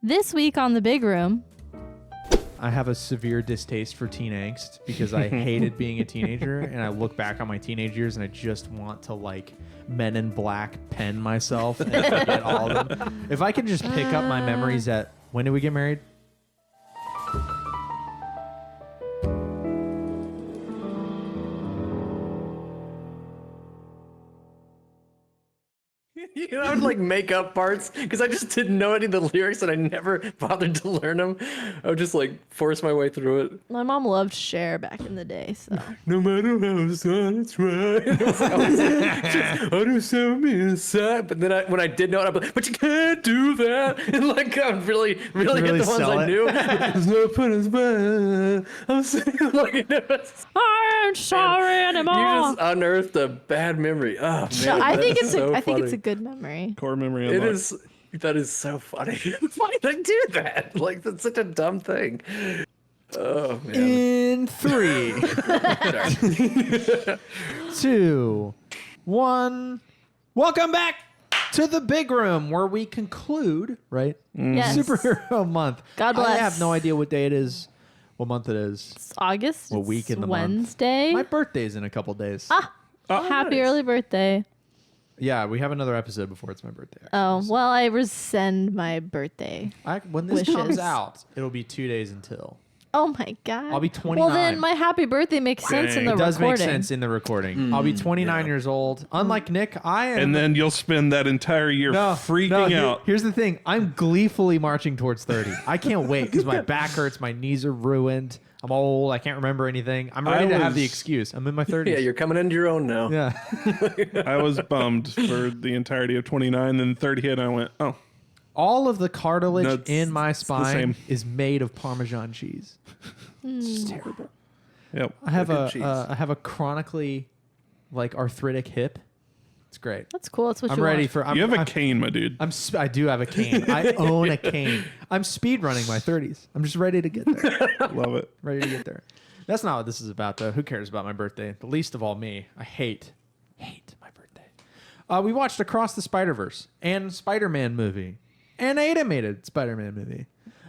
This week on The Big Room. I have a severe distaste for teen angst because I hated being a teenager, and I look back on my teenage years and I just want to like Men in Black pen myself and forget all of them. If I could just pick up my memories at when did we get married? You know, I would like make up parts because I just didn't know any of the lyrics and I never bothered to learn them. I would just like force my way through it. My mom loved Cher back in the day, so. No matter how it's done, it's right. It's like, I do something inside. But then when I did know it, I'm like, but you can't do that. And like, I would really hit the ones I knew. There's no put as bad. I'm saying like, I'm sorry anymore. You just unearthed a bad memory. Oh man, I think it's so I think it's a funny. good memory. Core memory It unlocked. is. That is so funny. Why did I do that? Like, that's such a dumb thing. Oh man. In 3, 2, 1. Welcome back to The Big Room, where we conclude, right? Yes. Superhero month. God bless. I have no idea what day it is, what month it is. It's August. What week it's in the month? Wednesday. My birthday's in a couple days. Happy nice. early birthday. Yeah, we have another episode before it's my birthday. Actually. Oh, well, I rescind my birthday. When this Wishes. comes out, it'll be 2 days until. Oh my God. I'll be 29. Well, then my happy birthday makes sense in the It does recording. make sense in the recording. I'll be 29 years old. Unlike Nick, I am. And then you'll spend that entire year freaking out. Here's the thing. I'm gleefully marching towards 30. I can't wait because my back hurts. My knees are ruined. I'm old. I can't remember anything. I'm ready to have the excuse. I'm in my 30s. Yeah, you're coming into your own now. Yeah. I was bummed for the entirety of 29. Then 30 hit, and I went, oh. All of the cartilage No, it's- in my it's the spine same. is made of Parmesan cheese. It's just terrible. Yep. I have Look at cheese. I have a chronically like arthritic hip. It's great. That's cool. That's what I'm you ready want. for. You have a cane, my dude. I do have a cane. I own a cane. I'm speed running my 30s. I'm just ready to get there. Love it. Ready to get there. That's not what this is about, though. Who cares about my birthday? The least of all me. I hate my birthday. We watched Across the Spider-Verse and Spider-Man movie, an animated Spider-Man movie.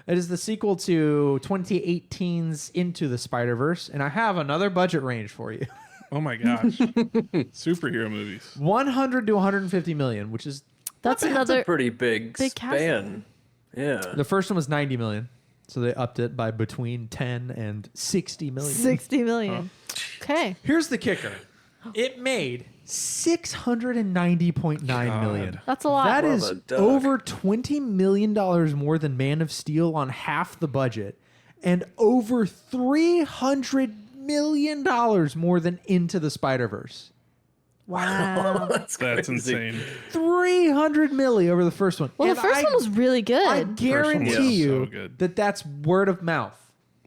It is the sequel to 2018's Into the Spider-Verse, and I have another budget range for you. Oh my gosh. Superhero movies. 100 to 150 million, which is That's That's another. a pretty big cast. span. Yeah. the first one was 90 million. So they upped it by between 10 and 60 million. 60 million. Okay. Here's the kicker. It made $690.9 million. That's a lot. That Love is a duck. over $20 million more than Man of Steel on half the budget and over $300 million more than Into the Spider-Verse. Wow. That's That's crazy. insane. 300 milli over the first one. Well, And the first one was really good. I was guarantee you so good. that that's word of mouth.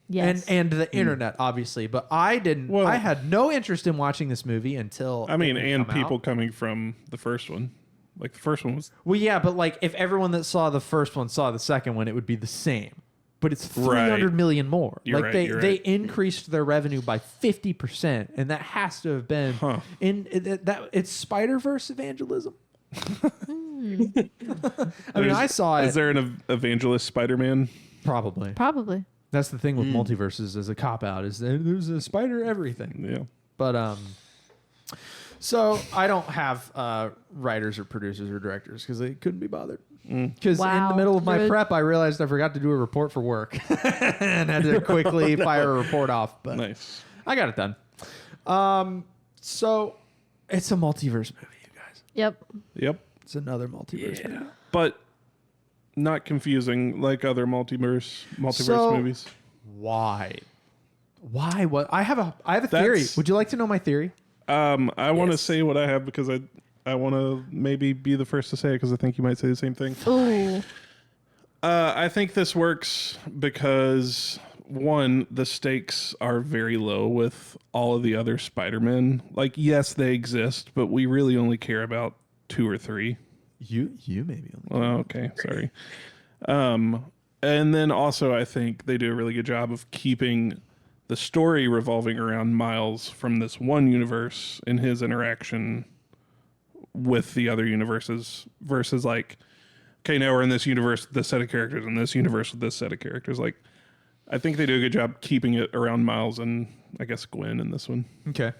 Yes. And the internet, obviously. But I didn't. Well- I had no interest in watching this movie until. I mean, it had and come people out. coming from the first one. Like, the first one was... Well, yeah, but like if everyone that saw the first one saw the second one, it would be the same. But it's 300 million more. You're like right, you're they right. increased their revenue by 50%, and that has to have been it's Spider-Verse evangelism. I mean, I saw it Is there an evangelist Spider-Man? probably. Probably. That's the thing with multiverses as a cop out is there's a spider everything. Yeah. But so I don't have writers or producers or directors because they couldn't be bothered. Because in Wow. the middle of my You're- prep, I realized I forgot to do a report for work and had to quickly fire a report off. But Nice. I got it done. So it's a multiverse movie, you guys. Yep. Yep. It's another multiverse movie. But not confusing like other multiverse So- movies. Why? What? I have a theory. That's- Would you like to know my theory? I want to say what I have because I want to maybe be the first to say it because I think you might say the same thing. Ooh. I think this works because, one, the stakes are very low with all of the other Spider-Men. Like, yes, they exist, but we really only care about 2 or 3. You maybe only. Oh, okay, sorry. And then also I think they do a really good job of keeping the story revolving around Miles from this one universe and his interaction with the other universes versus like okay, now we're in this universe with this set of characters, and this universe with this set of characters. Like, I think they do a good job keeping it around Miles and I guess Gwen in this one. Okay.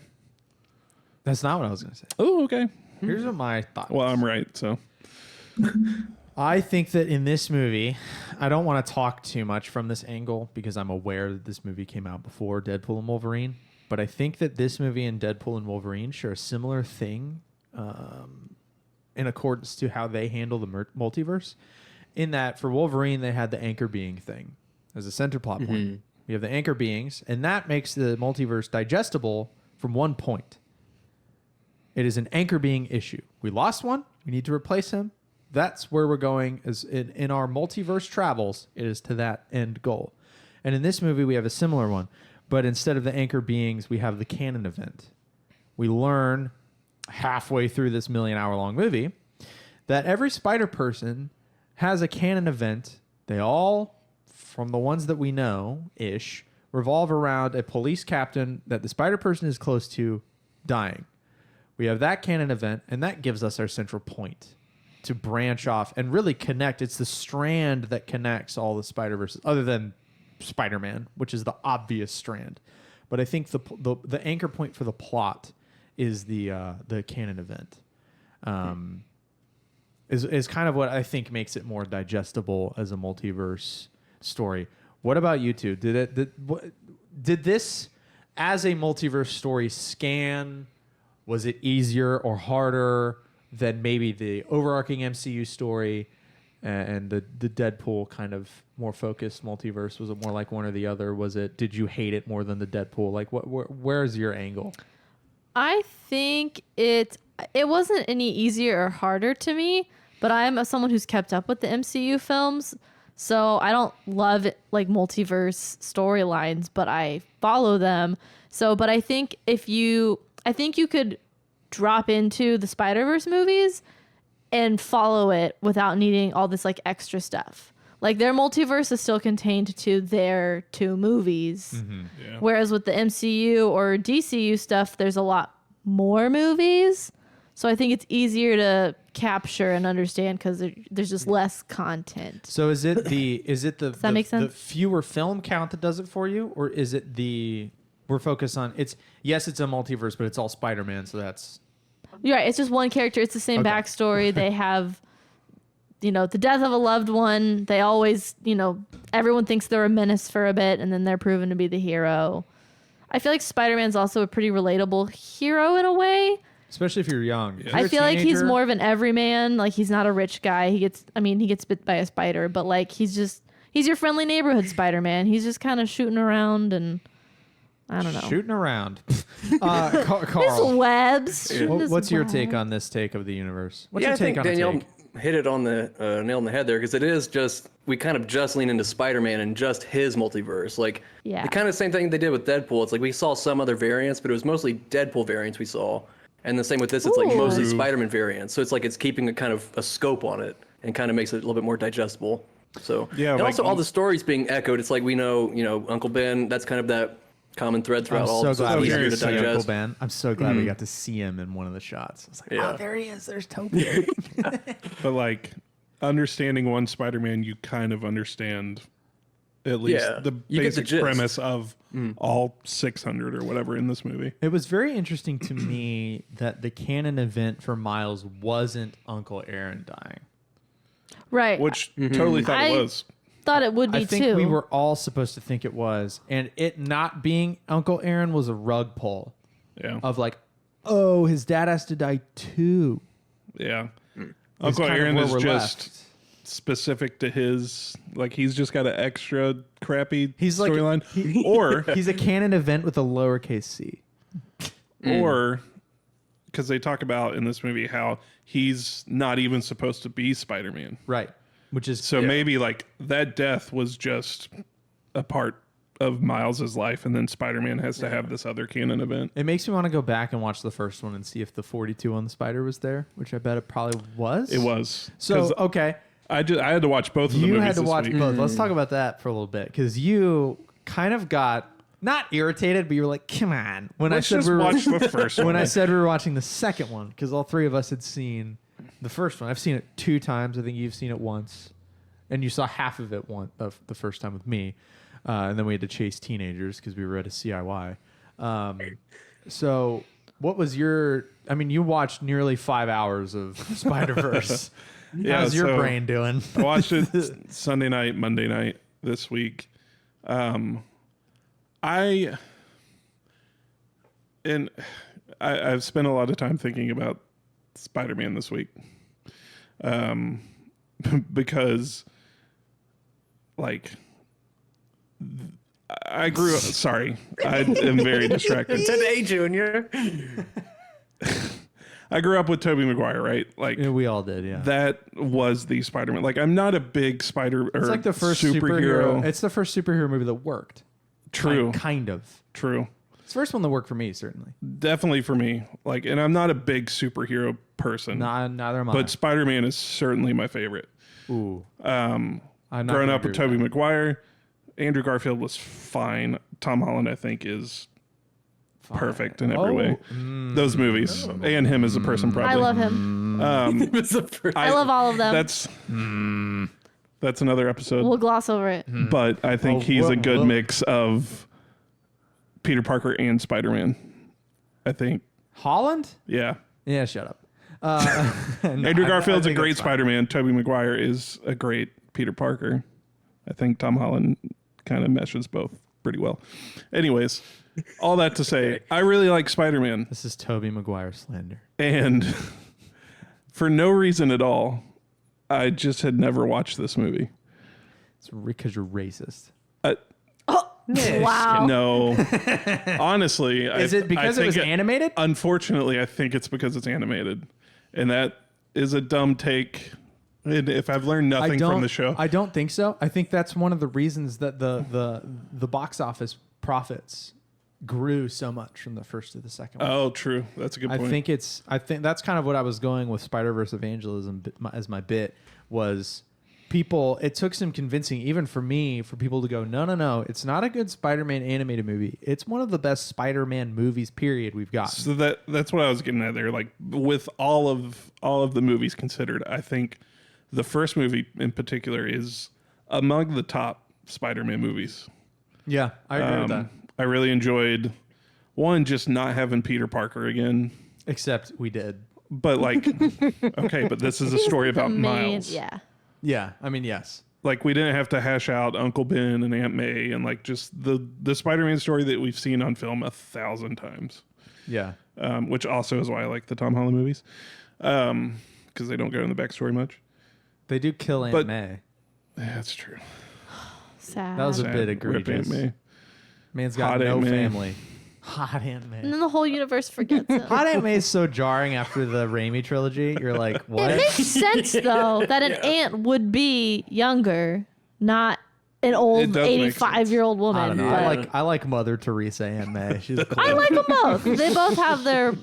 That's not what I was going to say. Oh, okay. Here's what my thought Well, is. I'm right, so. I think that in this movie, I don't want to talk too much from this angle because I'm aware that this movie came out before Deadpool and Wolverine. But I think that this movie and Deadpool and Wolverine share a similar thing in accordance to how they handle the multiverse. In that for Wolverine, they had the anchor being thing as a center plot point. We have the anchor beings, and that makes the multiverse digestible from one point. It is an anchor being issue. We lost one. We need to replace him. That's where we're going as in our multiverse travels. It is to that end goal. And in this movie, we have a similar one. But instead of the anchor beings, we have the canon event. We learn halfway through this million-hour-long movie that every spider person has a canon event. They all, from the ones that we know-ish, revolve around a police captain that the spider person is close to dying. We have that canon event, and that gives us our central point to branch off and really connect. It's the strand that connects all the Spider-Verses, other than Spider-Man, which is the obvious strand. But I think the anchor point for the plot is the canon event. Is kind of what I think makes it more digestible as a multiverse story. What about you two? Did this as a multiverse story scan? Was it easier or harder than maybe the overarching MCU story and the Deadpool kind of more focused multiverse? Was it more like one or the other? Did you hate it more than the Deadpool? Like where's your angle? I think it wasn't any easier or harder to me, but I'm someone who's kept up with the MCU films. So I don't love it, like multiverse storylines, but I follow them. So, but I think I think you could drop into the Spider-Verse movies and follow it without needing all this like extra stuff. Like their multiverse is still contained to their two movies. Mm-hmm. Yeah. Whereas with the MCU or DCU stuff, there's a lot more movies. So I think it's easier to capture and understand because there's just less content. So is it the Does that make sense? The fewer film count that does it for you, or is it we're focused on it's a multiverse, but it's all Spider-Man, so that's You're right. It's just one character. It's the same Okay. backstory. They have, the death of a loved one. They always, everyone thinks they're a menace for a bit, and then they're proven to be the hero. I feel like Spider-Man's also a pretty relatable hero in a way. especially if you're young. If I you're a feel like he's teenager- more of an everyman. Like he's not a rich guy. He gets bit by a spider, but like he's your friendly neighborhood Spider-Man. He's just kind of shooting around and I don't know. shooting around. His Carl, webs. shooting his what's your webs. take on this take of the universe? What's Yeah, your I think take on Danielle a take? hit it on the nail on the head there because it is just we kind of just lean into Spider-Man and just his multiverse. Like Yeah. the kind of same thing they did with Deadpool. It's like we saw some other variants, but it was mostly Deadpool variants we saw. And the same with this, it's like Ooh. mostly Spider-Man variants. So it's like it's keeping a kind of a scope on it and kind of makes it a little bit more digestible. So Yeah, and like also all the stories being echoed. It's like we know, Uncle Ben. That's kind of that common thread I'm throughout all. so So glad it's we got easier to to see Uncle digest. Ben. I'm so glad we got to see him in one of the shots. I was like, Yeah. oh, there he is. There's Toby. But like understanding one Spider-Man, you kind of understand at least Yeah, the you get the basic gist. premise of all 600 or whatever in this movie. It was very interesting to me that the canon event for Miles wasn't Uncle Aaron dying. Right. Which totally thought I- it was. Thought it would be I think too. we were all supposed to think it was. And it not being Uncle Aaron was a rug pull Yeah. of like, oh, his dad has to die too. Yeah. Is Uncle kind of Aaron where is we're just left. specific to his, like he's just got an extra crappy He's like storyline. Or he's a canon event with a lowercase c. or because they talk about in this movie how he's not even supposed to be Spider-Man. Right. Which is So maybe like that death was just a part of Miles's life, and then Spider-Man has to have this other canon event. it makes me want to go back and watch the first one and see if the 42 on the spider was there, which I bet it probably was. It was. So 'Cause okay, I had to watch both of the you movies had to this watch week. both. Let's talk about that for a little bit because you kind of got not irritated, but you were like, "Come on!" When Let's I said just watch the first when one. I said we were watching the second one because all three of us had seen The first one. I've seen it 2 times. I think you've seen it once. And you saw half of it of the first time with me. And then we had to chase teenagers because we were at a CIY. So what was your... I mean, you watched nearly 5 hours of Spider-Verse. How's your brain doing? I watched it Sunday night, Monday night this week. I've spent a lot of time thinking about Spider-Man this week. Because like I grew up, sorry, I am very distracted. Today, Junior. I grew up with Tobey Maguire, right? Like Yeah, we all did, yeah. that was the Spider-Man. Like I'm not a big It's like the first superhero. It's the first superhero movie that worked. True. Kind of. True. It's the first one that worked for me, certainly. Definitely for me. Like, and I'm not a big superhero person. Neither am I. But Spider-Man is certainly my favorite. Ooh. Growing gonna up with agree with Tobey Maguire, Andrew Garfield was fine. Tom Holland, I think, is perfect in every way. Those movies and him as a person, probably. I love him. I love all of them. That's another episode. We'll gloss over it. But I think he's a good mix of Peter Parker and Spider-Man. I think. Holland? Yeah. Yeah, shut up. Andrew Garfield's a great Spider-Man. Tobey Maguire is a great Peter Parker. I think Tom Holland kind of meshes both pretty well. Anyways, all that to say, I really like Spider-Man. This is Tobey Maguire slander. And for no reason at all, I just had never watched this movie. It's because you're racist. Wow. No. Honestly. Is it because it was animated? Unfortunately, I think it's because it's animated. And that is a dumb take. And if I've learned nothing from the show. I don't think so. I think that's one of the reasons that the box office profits grew so much from the first to the second one. Oh, true. That's a good point. I think that's kind of what I was going with Spider-Verse Evangelism as my bit was it took some convincing, even for me, for people to go, no, it's not a good Spider-Man animated movie. It's one of the best Spider-Man movies, period, we've got. So that's what I was getting at there. Like with all of the movies considered, I think the first movie in particular is among the top Spider-Man movies. Yeah, I agree with that. I really enjoyed just not having Peter Parker again. Except we did. But like, okay, but this is a story about Miles. Yeah. Yeah, I mean, yes. Like we didn't have to hash out Uncle Ben and Aunt May and like just the Spider-Man story that we've seen on film 1,000 times. Yeah. Which also is why I like the Tom Holland movies. Because they don't go in the backstory much. They do kill Aunt May. Yeah, that's true. Sad. That was a Sad. bit Rip egregious. Aunt May. Man's got Hot no Aunt May. family. Hot Aunt And May. then the whole universe forgets it. Hot Aunt May is so jarring after the Raimi trilogy. You're like, what? It makes sense though that an aunt would be younger, not an old does make 85-year-old woman. I don't know. but I like Mother Teresa Aunt May. She's cool. I like them both. They both have their,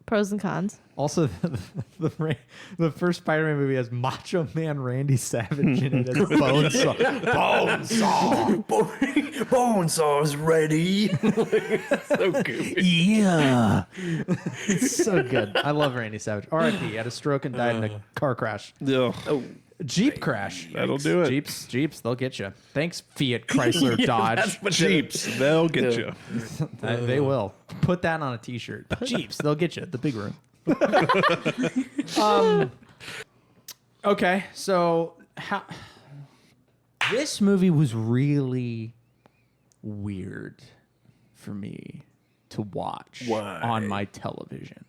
pros and cons. Also, the first Spider-Man movie has Macho Man Randy Savage in it as Bonesaw. Bonesaw's ready. So goofy. Yeah. It's so good. I love Randy Savage. R.I.P. He had a stroke and died in a car crash. Yeah. Oh, Jeep crash. That'll do it. Jeeps, they'll get you. Thanks, Fiat Chrysler Dodge. that's what Jeeps, they'll get you. They will. Put that on a t-shirt. Jeeps, they'll get you at the big room. Okay, so this movie was really weird for me to watch Why? on my television.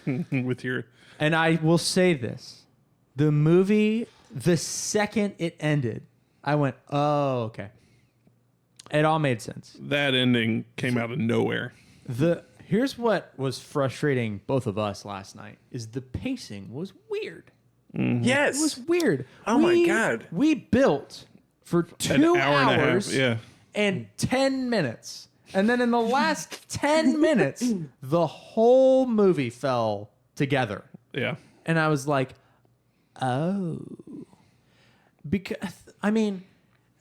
With your And I will say this. The movie, the second it ended, I went, oh, okay. It all made sense. that ending came out of nowhere. Here's what was frustrating both of us last night is the pacing was weird. yes. It was weird. Oh my God. We built for 2 An hour and a half, hours yeah. and 10 minutes. And then in the last 10 minutes, the whole movie fell together. Yeah. And I was like, oh. Because,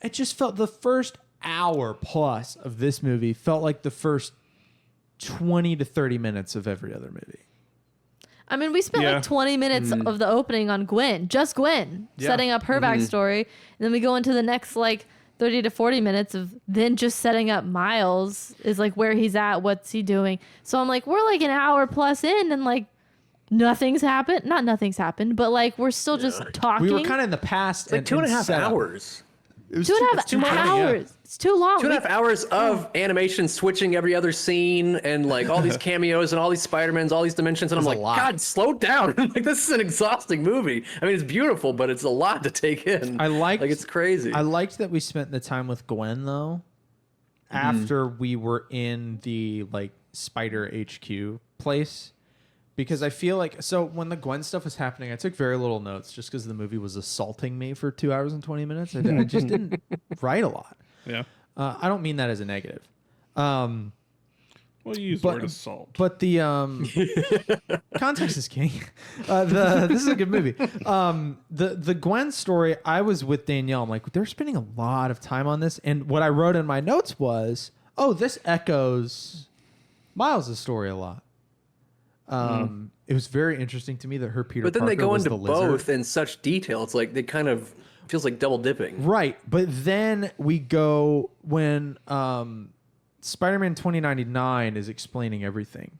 it just felt the first hour plus of this movie felt like the first 20 to 30 minutes of every other movie. I mean, we spent like 20 minutes of the opening on Gwen, just Gwen, setting up her backstory. And then we go into the next like 30 to 40 minutes of then just setting up Miles is like where he's at, what's he doing. So I'm like, we're like an hour plus in and like nothing's happened. Not nothing's happened, but like we're still just talking. We were kind of in the past. It's like 2.5 hours. It was 2.5 hours. It's too long. 2.5 hours of animation switching every other scene and like all these cameos and all these Spider-Mans, all these dimensions. And I'm like, God, slow down. Like, this is an exhausting movie. I mean, it's beautiful, but it's a lot to take in. Like, it's crazy. I liked that we spent the time with Gwen, though, after we were in the like Spider HQ place. Because I feel like, so when the Gwen stuff was happening, I took very little notes just because the movie was assaulting me for 2 hours and 20 minutes. I just didn't write a lot. Yeah. I don't mean that as a negative. Well, you use the word assault. But the context is king. This is a good movie. The Gwen story, I was with Danielle. I'm like, they're spending a lot of time on this. And what I wrote in my notes was, oh, this echoes Miles' story a lot. It was very interesting to me that her Peter But then Parker they go was into the lizard. both in such detail. It's like they kind of feels like double dipping. Right. But then we go when Spider-Man 2099 is explaining everything.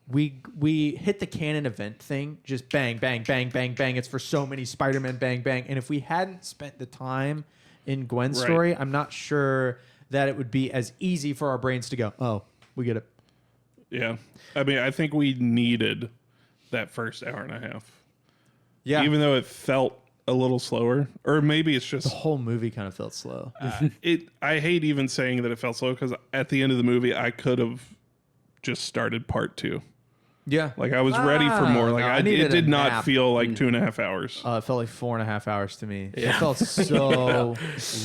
We hit the canon event thing, just bang, bang, bang, bang, bang. It's for so many Spider-Man, bang, bang. And if we hadn't spent the time in Gwen's story, I'm not sure that it would be as easy for our brains to go, oh, we get it. Yeah. I mean, I think we needed that first hour and a half. Yeah. Even though it felt a little slower, or maybe it's just the whole movie kind of felt slow. I hate even saying that it felt slow because at the end of the movie, I could have just started part 2. Yeah. Like I was ready for more. Like no, it did not feel like 2.5 hours. It felt like 4.5 hours to me. Yeah. It felt so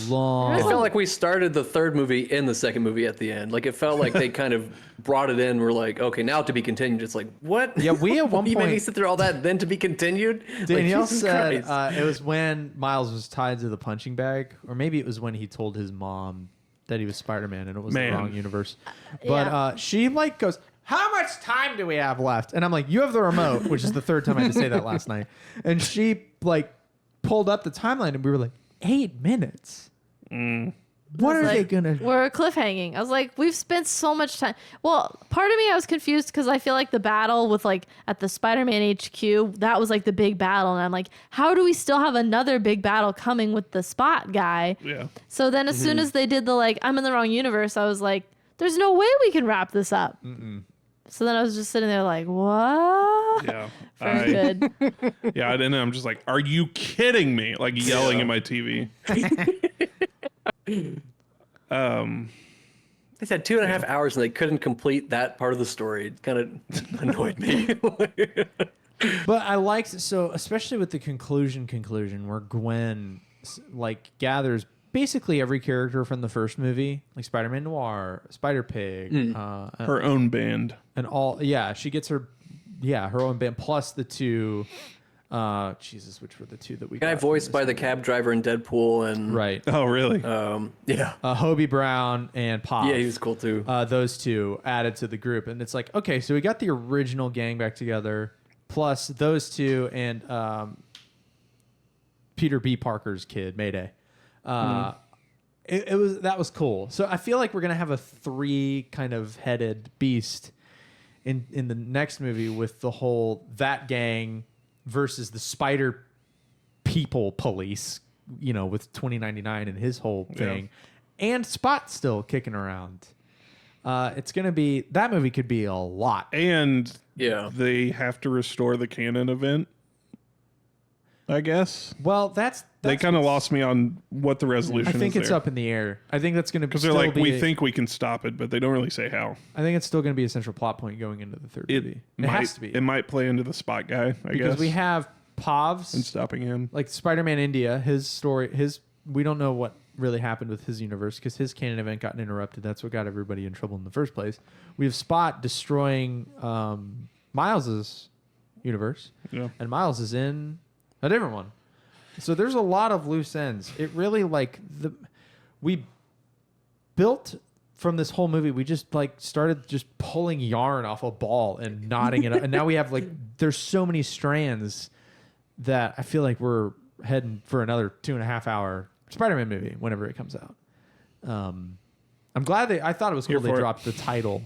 long. It felt like we started the third movie in the second movie at the end. Like it felt like they kind of brought it in. We're like, okay, now to be continued. It's like, what? Yeah, we at one you point made me sit through all that, then to be continued. Danielle like, said it was when Miles was tied to the punching bag, or maybe it was when he told his mom that he was Spider-Man and it was the wrong universe. But she like goes, how much time do we have left? And I'm like, you have the remote, which is the third time I had to say that last night. And she like pulled up the timeline and we were like, 8 minutes. What are they gonna? We're cliffhanging. I was like, we've spent so much time. Well, part of me I was confused because I feel like the battle with like at the Spider-Man HQ, that was like the big battle, and I'm like, how do we still have another big battle coming with the Spot guy? Yeah. So then as soon as they did the like, I'm in the wrong universe, I was like, there's no way we can wrap this up. So then I was just sitting there like, what? Yeah. Very good. Yeah, and then I'm just like, are you kidding me? Like yelling at my TV. They said 2.5 hours and they couldn't complete that part of the story. It kind of annoyed me. But I liked so especially with the conclusion where Gwen like gathers basically every character from the first movie, like Spider-Man Noir, Spider-Pig, Her own band. and all. Yeah, she gets her own band plus the two. Jesus, which were the two that we Guy got voiced by the cab driver in Deadpool and right. Oh, really? yeah. Hobie Brown and Pop. Yeah, he was cool too. Those two added to the group, and it's like, okay, so we got the original gang back together, plus those two and Peter B. Parker's kid, Mayday. That was cool. So I feel like we're gonna have a 3 kind of headed beast in the next movie with the whole that gang versus the Spider People Police, you know, with 2099 and his whole thing, and Spot still kicking around. It's gonna be that movie could be a lot. And they have to restore the canon event, I guess. Well, that's they kind of lost me on what the resolution is. I think it's there. up in the air. I think that's going to be because they're like, we think we can stop it, but they don't really say how. I think it's still going to be a central plot point going into the third movie. It has to be. It might play into the Spot guy, I guess. Because we have Pavs and stopping him, like Spider-Man India. His story, we don't know what really happened with his universe because his canon event got interrupted. That's what got everybody in trouble in the first place. We have Spot destroying Miles's universe, and Miles is in a different one. So there's a lot of loose ends. It really we built from this whole movie, we just like started just pulling yarn off a ball and knotting it up. And now we have like, there's so many strands that I feel like we're heading for another 2.5 hour Spider-Man movie whenever it comes out. I'm glad I thought it was cool they dropped the title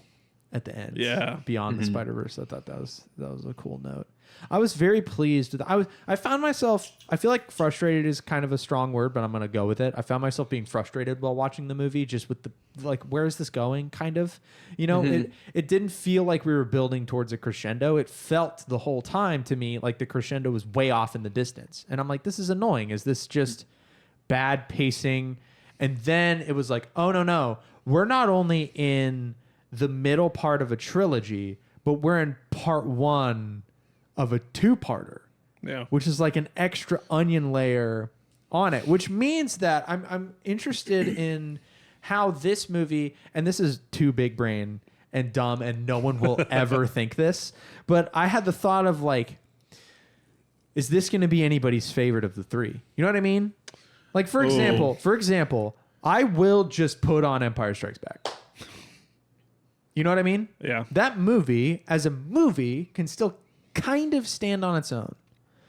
at the end. Yeah. Beyond the Spider-Verse. I thought that was a cool note. I was very pleased with I found myself, I feel like frustrated is kind of a strong word, but I'm going to go with it. I found myself being frustrated while watching the movie, just with the, like, where is this going? Kind of, you know, it didn't feel like we were building towards a crescendo. It felt the whole time to me like the crescendo was way off in the distance. And I'm like, this is annoying. Is this just bad pacing? And then it was like, oh, no. We're not only in the middle part of a trilogy, but we're in part one of a two-parter, which is like an extra onion layer on it, which means that I'm interested in how this movie, and this is too big brain and dumb, and no one will ever think this, but I had the thought of like, is this going to be anybody's favorite of the three? You know what I mean? Like, for example, I will just put on Empire Strikes Back. You know what I mean? Yeah. That movie, as a movie, can still kind of stand on its own.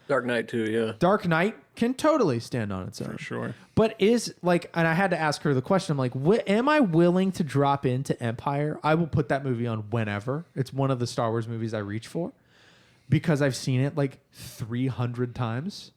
Dark Knight too, yeah. Dark Knight can totally stand on its own. For sure. But is like, and I had to ask her the question, I'm like, am I willing to drop into Empire? I will put that movie on whenever. It's one of the Star Wars movies I reach for because I've seen it like 300 times.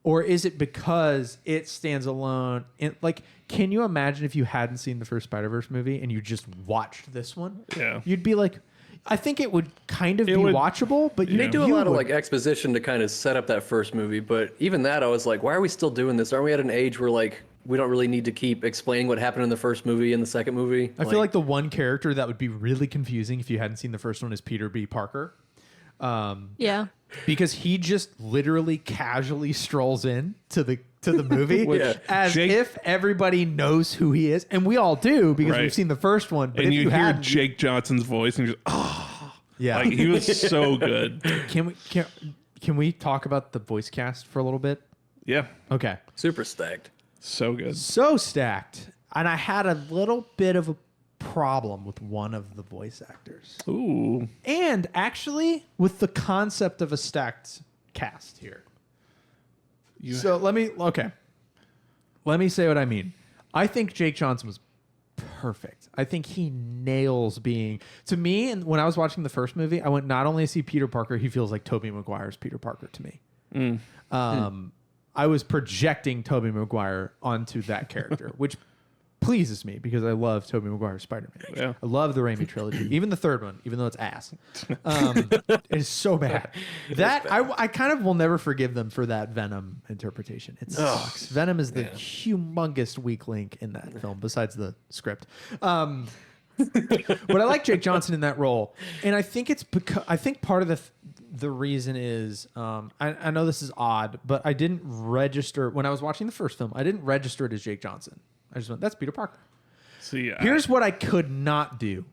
Or is it because it stands alone? Like, can you imagine if you hadn't seen the first Spider-Verse movie and you just watched this one? Yeah. You'd be like, I think it would kind of be watchable, but They do a lot of like exposition to kind of set up that first movie. But even that, I was like, why are we still doing this? Aren't we at an age where like we don't really need to keep explaining what happened in the first movie and the second movie? I feel like the one character that would be really confusing if you hadn't seen the first one is Peter B. Parker. Yeah. Because he just literally casually strolls in to the movie as if everybody knows who he is, and we all do because we've seen the first one. But and if you hear hadn't, Jake Johnson's voice, and you're just, yeah, like he was so good. Can we talk about the voice cast for a little bit? Yeah. Okay. super stacked. So good. So stacked, and I had a little bit of a problem with one of the voice actors. Ooh. And actually with the concept of a stacked cast here. So let me say what I mean. I think Jake Johnson was perfect. I think he nails being, to me, and when I was watching the first movie, I went, not only to see Peter Parker, he feels like Tobey Maguire's Peter Parker to me. I was projecting Tobey Maguire onto that character, which pleases me because I love Tobey Maguire's Spider-Man. Yeah. I love the Raimi trilogy, even the third one, even though it's ass. It's so bad. I kind of will never forgive them for that Venom interpretation. It sucks. Venom is the humongous weak link in that film, besides the script. But I like Jake Johnson in that role, and I think it's because I think part of the reason is I know this is odd, but I didn't register when I was watching the first film. I didn't register it as Jake Johnson. I just went, that's Peter Parker. See, here's what I could not do.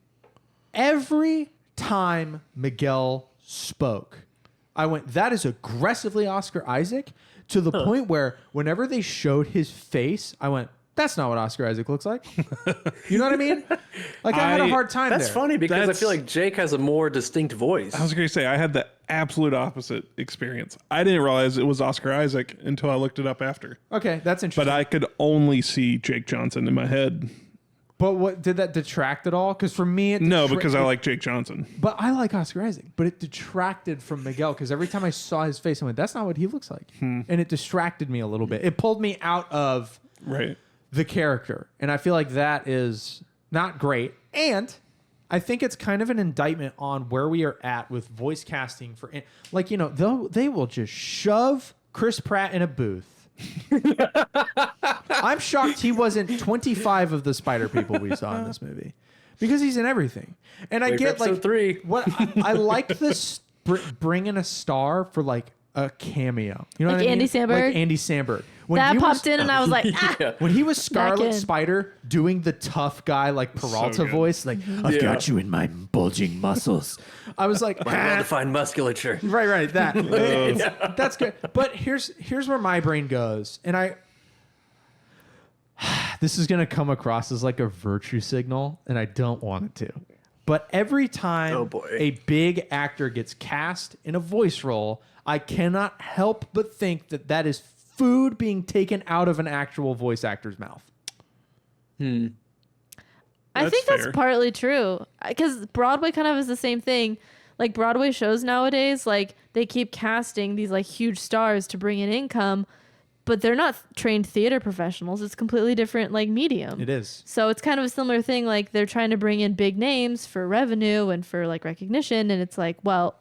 Every time Miguel spoke, I went, that is aggressively Oscar Isaac, to the point where whenever they showed his face, I went, that's not what Oscar Isaac looks like. You know what I mean? Like, I had a hard time That's there. funny because I feel like Jake has a more distinct voice. I was going to say, I had the absolute opposite experience. I didn't realize it was Oscar Isaac until I looked it up after. Okay, that's interesting. But I could only see Jake Johnson in my head. But what did that detract at all? Because for me, No, because I like Jake Johnson. But I like Oscar Isaac. But it detracted from Miguel because every time I saw his face, I went, that's not what he looks like. And it distracted me a little bit. It pulled me out of the character. And I feel like that is not great. And I think it's kind of an indictment on where we are at with voice casting for, like, you know, they will just shove Chris Pratt in a booth. I'm shocked he wasn't 25 of the Spider people we saw in this movie, because he's in everything. And I get like 3. What I like this bringing a star for like a cameo. You know Like what I mean? Andy Samberg? Like Andy Samberg. When That he popped in and I was like, when he was Scarlet in. Spider doing the tough guy like Peralta good. voice, like I've got you in my bulging muscles. I was like, Well-defined musculature. right, that. That's good. But here's where my brain goes, and this is going to come across as like a virtue signal, and I don't want it to. But every time a big actor gets cast in a voice role, I cannot help but think that that is food being taken out of an actual voice actor's mouth. I think that's partly true, because Broadway kind of is the same thing. Like Broadway shows nowadays, like they keep casting these like huge stars to bring in income, but they're not trained theater professionals. It's completely different like medium. It is. So it's kind of a similar thing. Like they're trying to bring in big names for revenue and for like recognition, and it's like, well,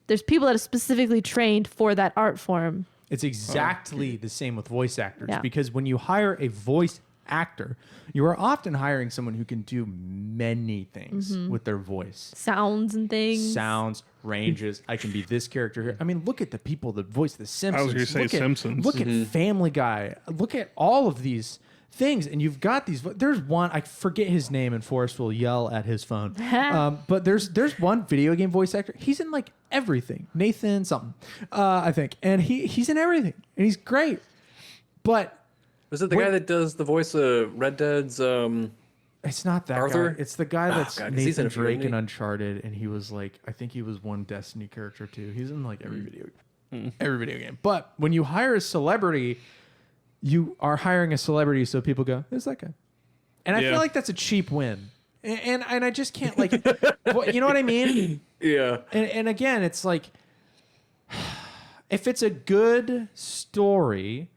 there's people that are specifically trained for that art form. It's exactly the same with voice actors, Yeah. because when you hire a voice actor, you are often hiring someone who can do many things with their voice. Sounds and things. Sounds, ranges. I can be this character here. I mean, look at the people that voice the Simpsons. I was going to say Look at- Simpsons. Look at Family Guy. Look at all of these things, and you've got these. There's one, I forget his name, and Forrest will yell at his phone. But there's one video game voice actor. He's in like everything. Nathan something, I think, and he's in everything, and he's great. But Was it the guy that does the voice of Red Dead's? it's not that Arthur? guy. It's the guy that's God, 'cause he's in Nathan a few, Drake isn't in he? Uncharted, and he was like, I think he was one Destiny character too. He's in like every video game. But when you hire a celebrity, you are hiring a celebrity, so people go, "Who's that guy?" And I Yeah. feel like that's a cheap win, and I just can't like, you know what I mean? Yeah. And again, it's like, if it's a good story,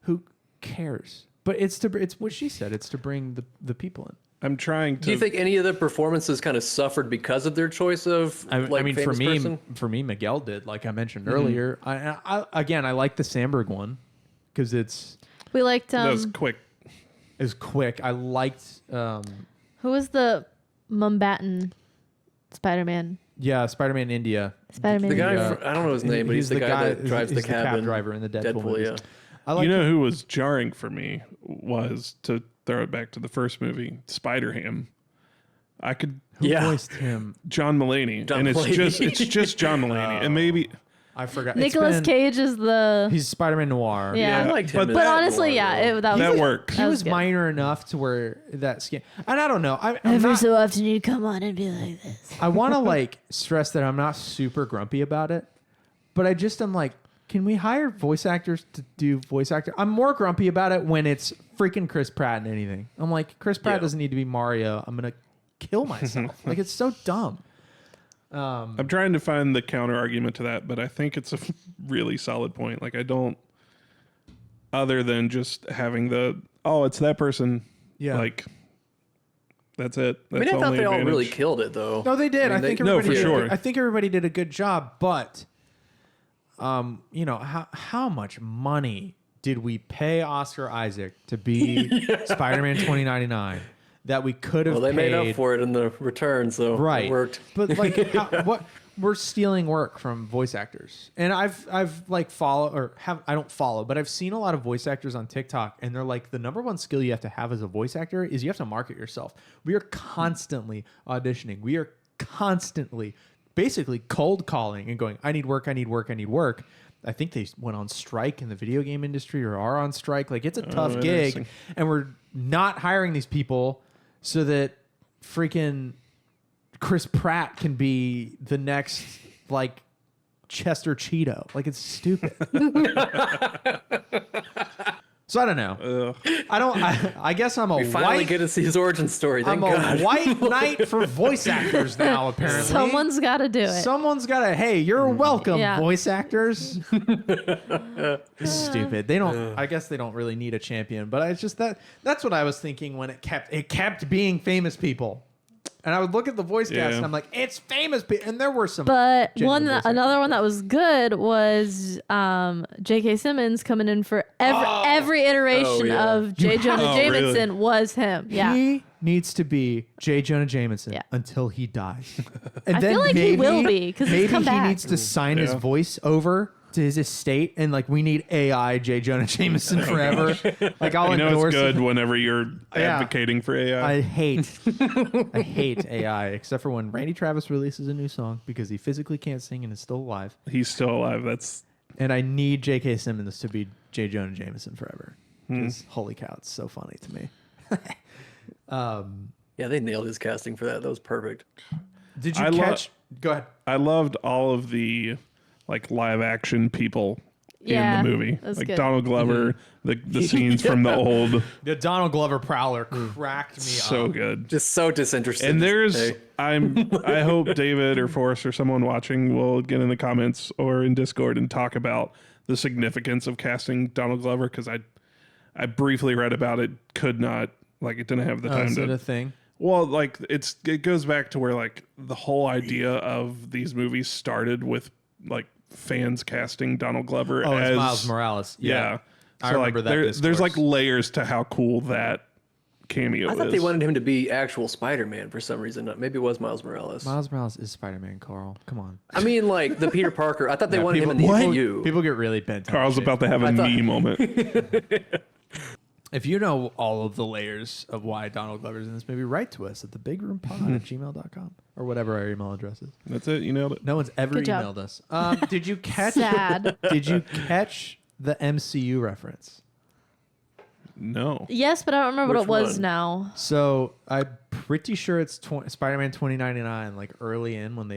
who cares? But it's what she said. It's to bring the people in. I'm trying to. Do you think any of the performances kind of suffered because of their choice of I like mean, famous person? for me, Miguel did, like I mentioned earlier. I like the Sandberg one because We liked that was quick. it's quick. I liked who was the Mumbattan Spider-Man? Spider-Man India. Spider-Man. The guy, Yeah. I don't know his name, but he's the guy that drives the he's cab. cab in driver in the Deadpool, movies. yeah. I like You know who was jarring for me was, to throw it back to the first movie, Spider-Ham. I could who Yeah. voiced him. John Mulaney, John and Mulaney. it's just John Mulaney, and maybe I forgot. Nicolas Cage is the He's Spider-Man Noir. Yeah. I liked him. But- in But that honestly, more, yeah, though. that was that works. He That was was good. minor enough to where that skin. And I don't know. I'm every not, so often you come on and be like this. I want to like stress that I'm not super grumpy about it, but I just am like, can we hire voice actors to do voice actor? I'm more grumpy about it when it's freaking Chris Pratt in anything. I'm like, Chris Pratt Yeah. doesn't need to be Mario. I'm gonna kill myself. Like it's so dumb. I'm trying to find the counter argument to that, but I think it's a really solid point. Like, I don't, other than just having it's that person. Yeah. Like, that's it. I That's mean, I thought only they all advantage. really killed it, though. No, they did. I think No, everybody for did. sure. I think everybody did a good job, but how much money did we pay Oscar Isaac to be Spider-Man 2099 that we could have Well, they paid? made up for it in the return, so Right. it worked. But like, what we're stealing work from voice actors, and I've like I don't follow, but I've seen a lot of voice actors on TikTok, and they're like, the number one skill you have to have as a voice actor is you have to market yourself. We are constantly auditioning. We are constantly, basically cold calling and going, I need work, I need work, I need work. I think they went on strike in the video game industry or are on strike. Like it's a tough gig, interesting. and we're not hiring these people so that freaking Chris Pratt can be the next like Chester Cheeto. Like it's stupid. So I don't know. I guess I'm a We finally white. get to see his origin story. Thank I'm God. a white knight for voice actors now. Apparently, Someone's got to do it. Someone's got to. Hey, you're welcome, Yeah. voice actors. It's stupid. They don't. I guess they don't really need a champion. But it's just that's what I was thinking when it kept being famous people. And I would look at the voice cast, Yeah. and I'm like, it's famous people. And there were some. But genuine voice another one that was good was J.K. Simmons coming in for every iteration yeah. of J. Jonah Oh, Jameson really? was him. Yeah. He needs to be J. Jonah Jameson Yeah. until he dies. And I feel like he will be, 'cause he's maybe come he back. needs to sign his Yeah. voice over to his estate, and like we need AI J. Jonah Jameson forever. Like I'll You know endorse it's good it. whenever you're Yeah. advocating for AI. I hate AI, except for when Randy Travis releases a new song because he physically can't sing and is still alive. He's still alive. That's And I need J.K. Simmons to be J. Jonah Jameson forever. because holy cow, it's so funny to me. Yeah, they nailed his casting for that. That was perfect. Did you catch? Go ahead. I loved all of the like live action people Yeah, in the movie, that's like good. Donald Glover, the scenes from the old, The Donald Glover Prowler cracked me so up. good. Just so disinterested. And there's, Hey. I hope David or Forrest or someone watching will get in the comments or in Discord and talk about the significance of casting Donald Glover, because I briefly read about it, could not, like, it didn't have the time Is it to. a thing? Well, like it goes back to where like the whole idea of these movies started with like fans casting Donald Glover Oh, as it's Miles Morales. Yeah. I So remember like that. there's like discourse. layers to how cool that cameo I thought is. they wanted him to be actual Spider-Man for some reason. Maybe it was Miles Morales. Miles Morales is Spider-Man, Carl. Come on. I mean, like the Peter Parker. I thought they wanted him in the people, MCU. people get really bent on Carl's shit. about to have a me moment. If you know all of the layers of why Donald Glover's in this movie, write to us at thebigroompod@gmail.com or whatever our email address is. That's it. You nailed it. No one's ever Good job. emailed us. Did you catch? Sad. Did you catch the MCU reference? No. Yes, but I don't remember Which what it was one? now. So I'm pretty sure it's Spider-Man 2099. Like early in when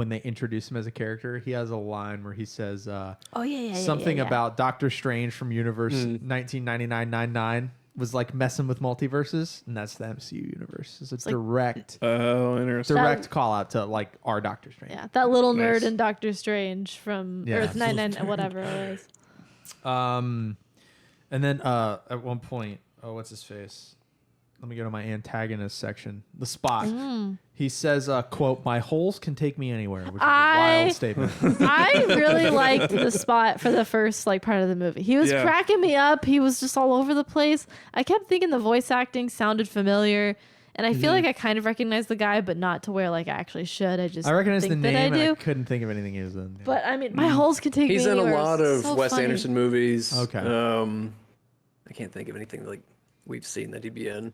they introduce him as a character, he has a line where he says, Oh yeah. something about Doctor Strange from Universe 1999 was like messing with multiverses, and that's the MCU universe. It's a direct Interesting. call out to like our Doctor Strange. Yeah, that little Nice. nerd in Doctor Strange from Yeah. Earth 99, whatever it was. And then at one point, what's his face? Let me go to my antagonist section. The Spot. He says, quote, "My holes can take me anywhere," which is a wild statement. I really liked the Spot for the first like part of the movie. He was Yeah. cracking me up. He was just all over the place. I kept thinking the voice acting sounded familiar, and I feel like I kind of recognized the guy, but not to where like I actually should. I just I recognize the think that name, I and I do. couldn't think of anything he was in. But I mean, my holes can take He's me in a anywhere. lot of So Wes funny. Anderson movies. Okay. I can't think of anything like we've seen that he'd be in.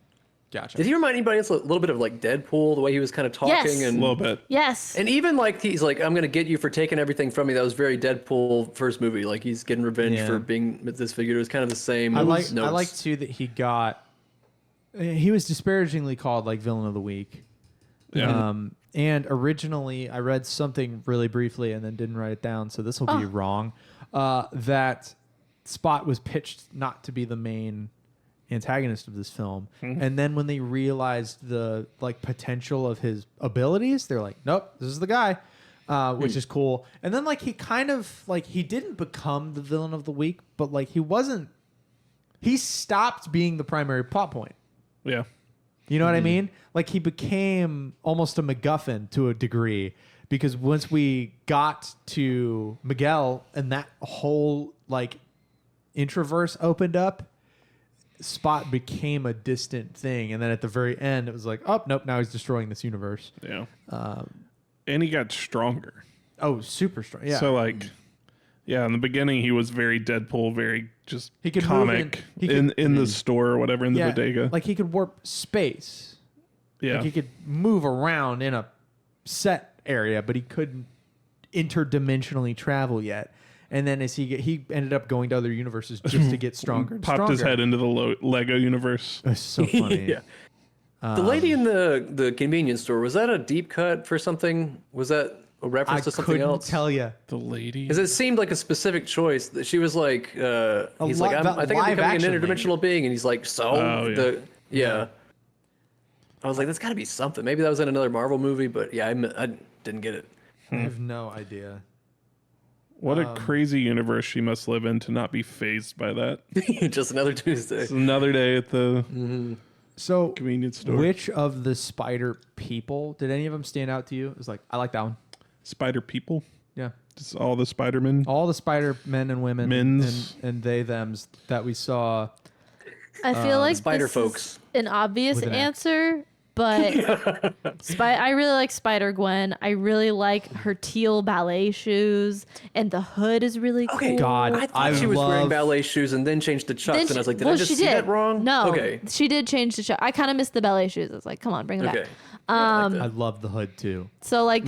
Gotcha. Did he remind anybody else a little bit of like Deadpool, the way he was kind of talking Yes. A and little bit. Yes. and even like he's like, "I'm gonna get you for taking everything from me." That was very Deadpool first movie. Like he's getting revenge Yeah. for being this figure. It was kind of the same. I like notes. too that he got. He was disparagingly called like villain of the week. Yeah. And originally, I read something really briefly and then didn't write it down, so this will be wrong. That Spot was pitched not to be the main antagonist of this film, and then when they realized the like potential of his abilities, they're like, "Nope, this is the guy," which is cool. And then like he kind of like he didn't become the villain of the week, but like he wasn't. He stopped being the primary plot point. Yeah. You know what I mean? Like he became almost a MacGuffin to a degree, because once we got to Miguel and that whole like introverse opened up, Spot became a distant thing. And then at the very end, it was like, oh, nope, now he's destroying this universe. Yeah. And he got stronger. Oh, super strong. Yeah. So like, yeah, in the beginning he was very Deadpool, very just He could move comic in- he could- in the store or whatever in the yeah, bodega. like he could warp space. yeah. Like he could move around in a set area, but he couldn't interdimensionally travel yet. And then as he ended up going to other universes just to get stronger. And Popped his stronger. head into the Lego universe. It's so funny. yeah. The lady in the convenience store, was that a deep cut for something? Was that a I reference to something couldn't else? tell you. The lady. Because it seemed like a specific choice. That she was like, he's like, I think I'm becoming an live-action interdimensional being, and he's like, so Oh, yeah. I was like, that's got to be something. Maybe that was in another Marvel movie, but yeah, I didn't get it. I have no idea. What a crazy universe she must live in to not be phased by that. Just another Tuesday. It's another day at the So, convenience store. which of the spider people did any of them stand out to you? It was like, I like that one. Spider people. Yeah. Just all the Spider-Men. All the spider men and women Men's. and they thems that we saw. I feel like Spider this folks. is an obvious With an X. answer, but I really like Spider-Gwen. I really like her teal ballet shoes, and the hood is really Okay, cool. God, I thought she was wearing ballet shoes and then changed to Chucks, Then and I was like, did well, I just she see did. that wrong? No, Okay. she did change the show. I kind of missed the ballet shoes. I was like, come on, bring it Okay. back. Yeah, I like I that. love the hood too. So like,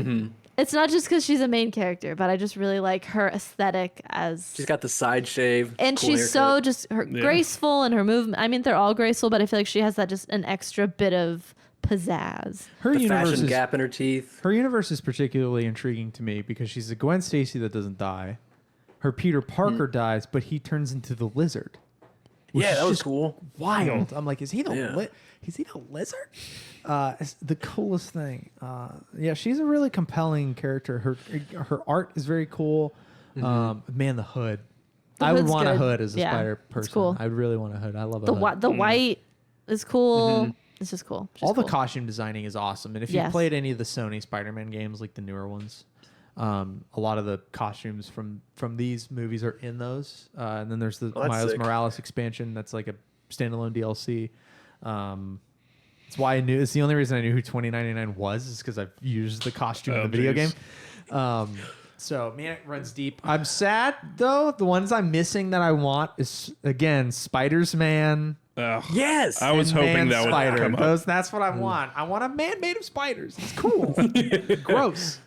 It's not just because she's a main character, but I just really like her aesthetic as. She's got the side shave. And cool she's haircut. so just graceful in her movement. I mean, they're all graceful, but I feel like she has that just an extra bit of pizzazz. Her the universe fashion is, gap in her teeth. her universe is particularly intriguing to me because she's a Gwen Stacy that doesn't die. Her Peter Parker dies, but he turns into the Lizard. Which Yeah, is that was just cool. wild. I'm like, is he the Yeah. is he the Lizard? It's the coolest thing. Yeah, she's a really compelling character. Her art is very cool. Man, the hood. I would hood's want a good. hood as a Yeah, spider it's person. cool. I really want a hood. I love a The hood. the white is cool. It's just cool. Just All the cool. costume designing is awesome. And if you Yes. played any of the Sony Spider-Man games, like the newer ones, a lot of the costumes from these movies are in those. And then there's the Oh, that's Miles sick. Morales expansion. That's like a standalone DLC. It's why I knew. It's the only reason I knew who 2099 was, is because I've used the costume in the video geez. game. So man, it runs deep. I'm sad though. The ones I'm missing that I want is again Spider-Man. Ugh. Yes. I was and hoping man that would spider. come up. That's what I want. I want a man made of spiders. It's cool. Gross.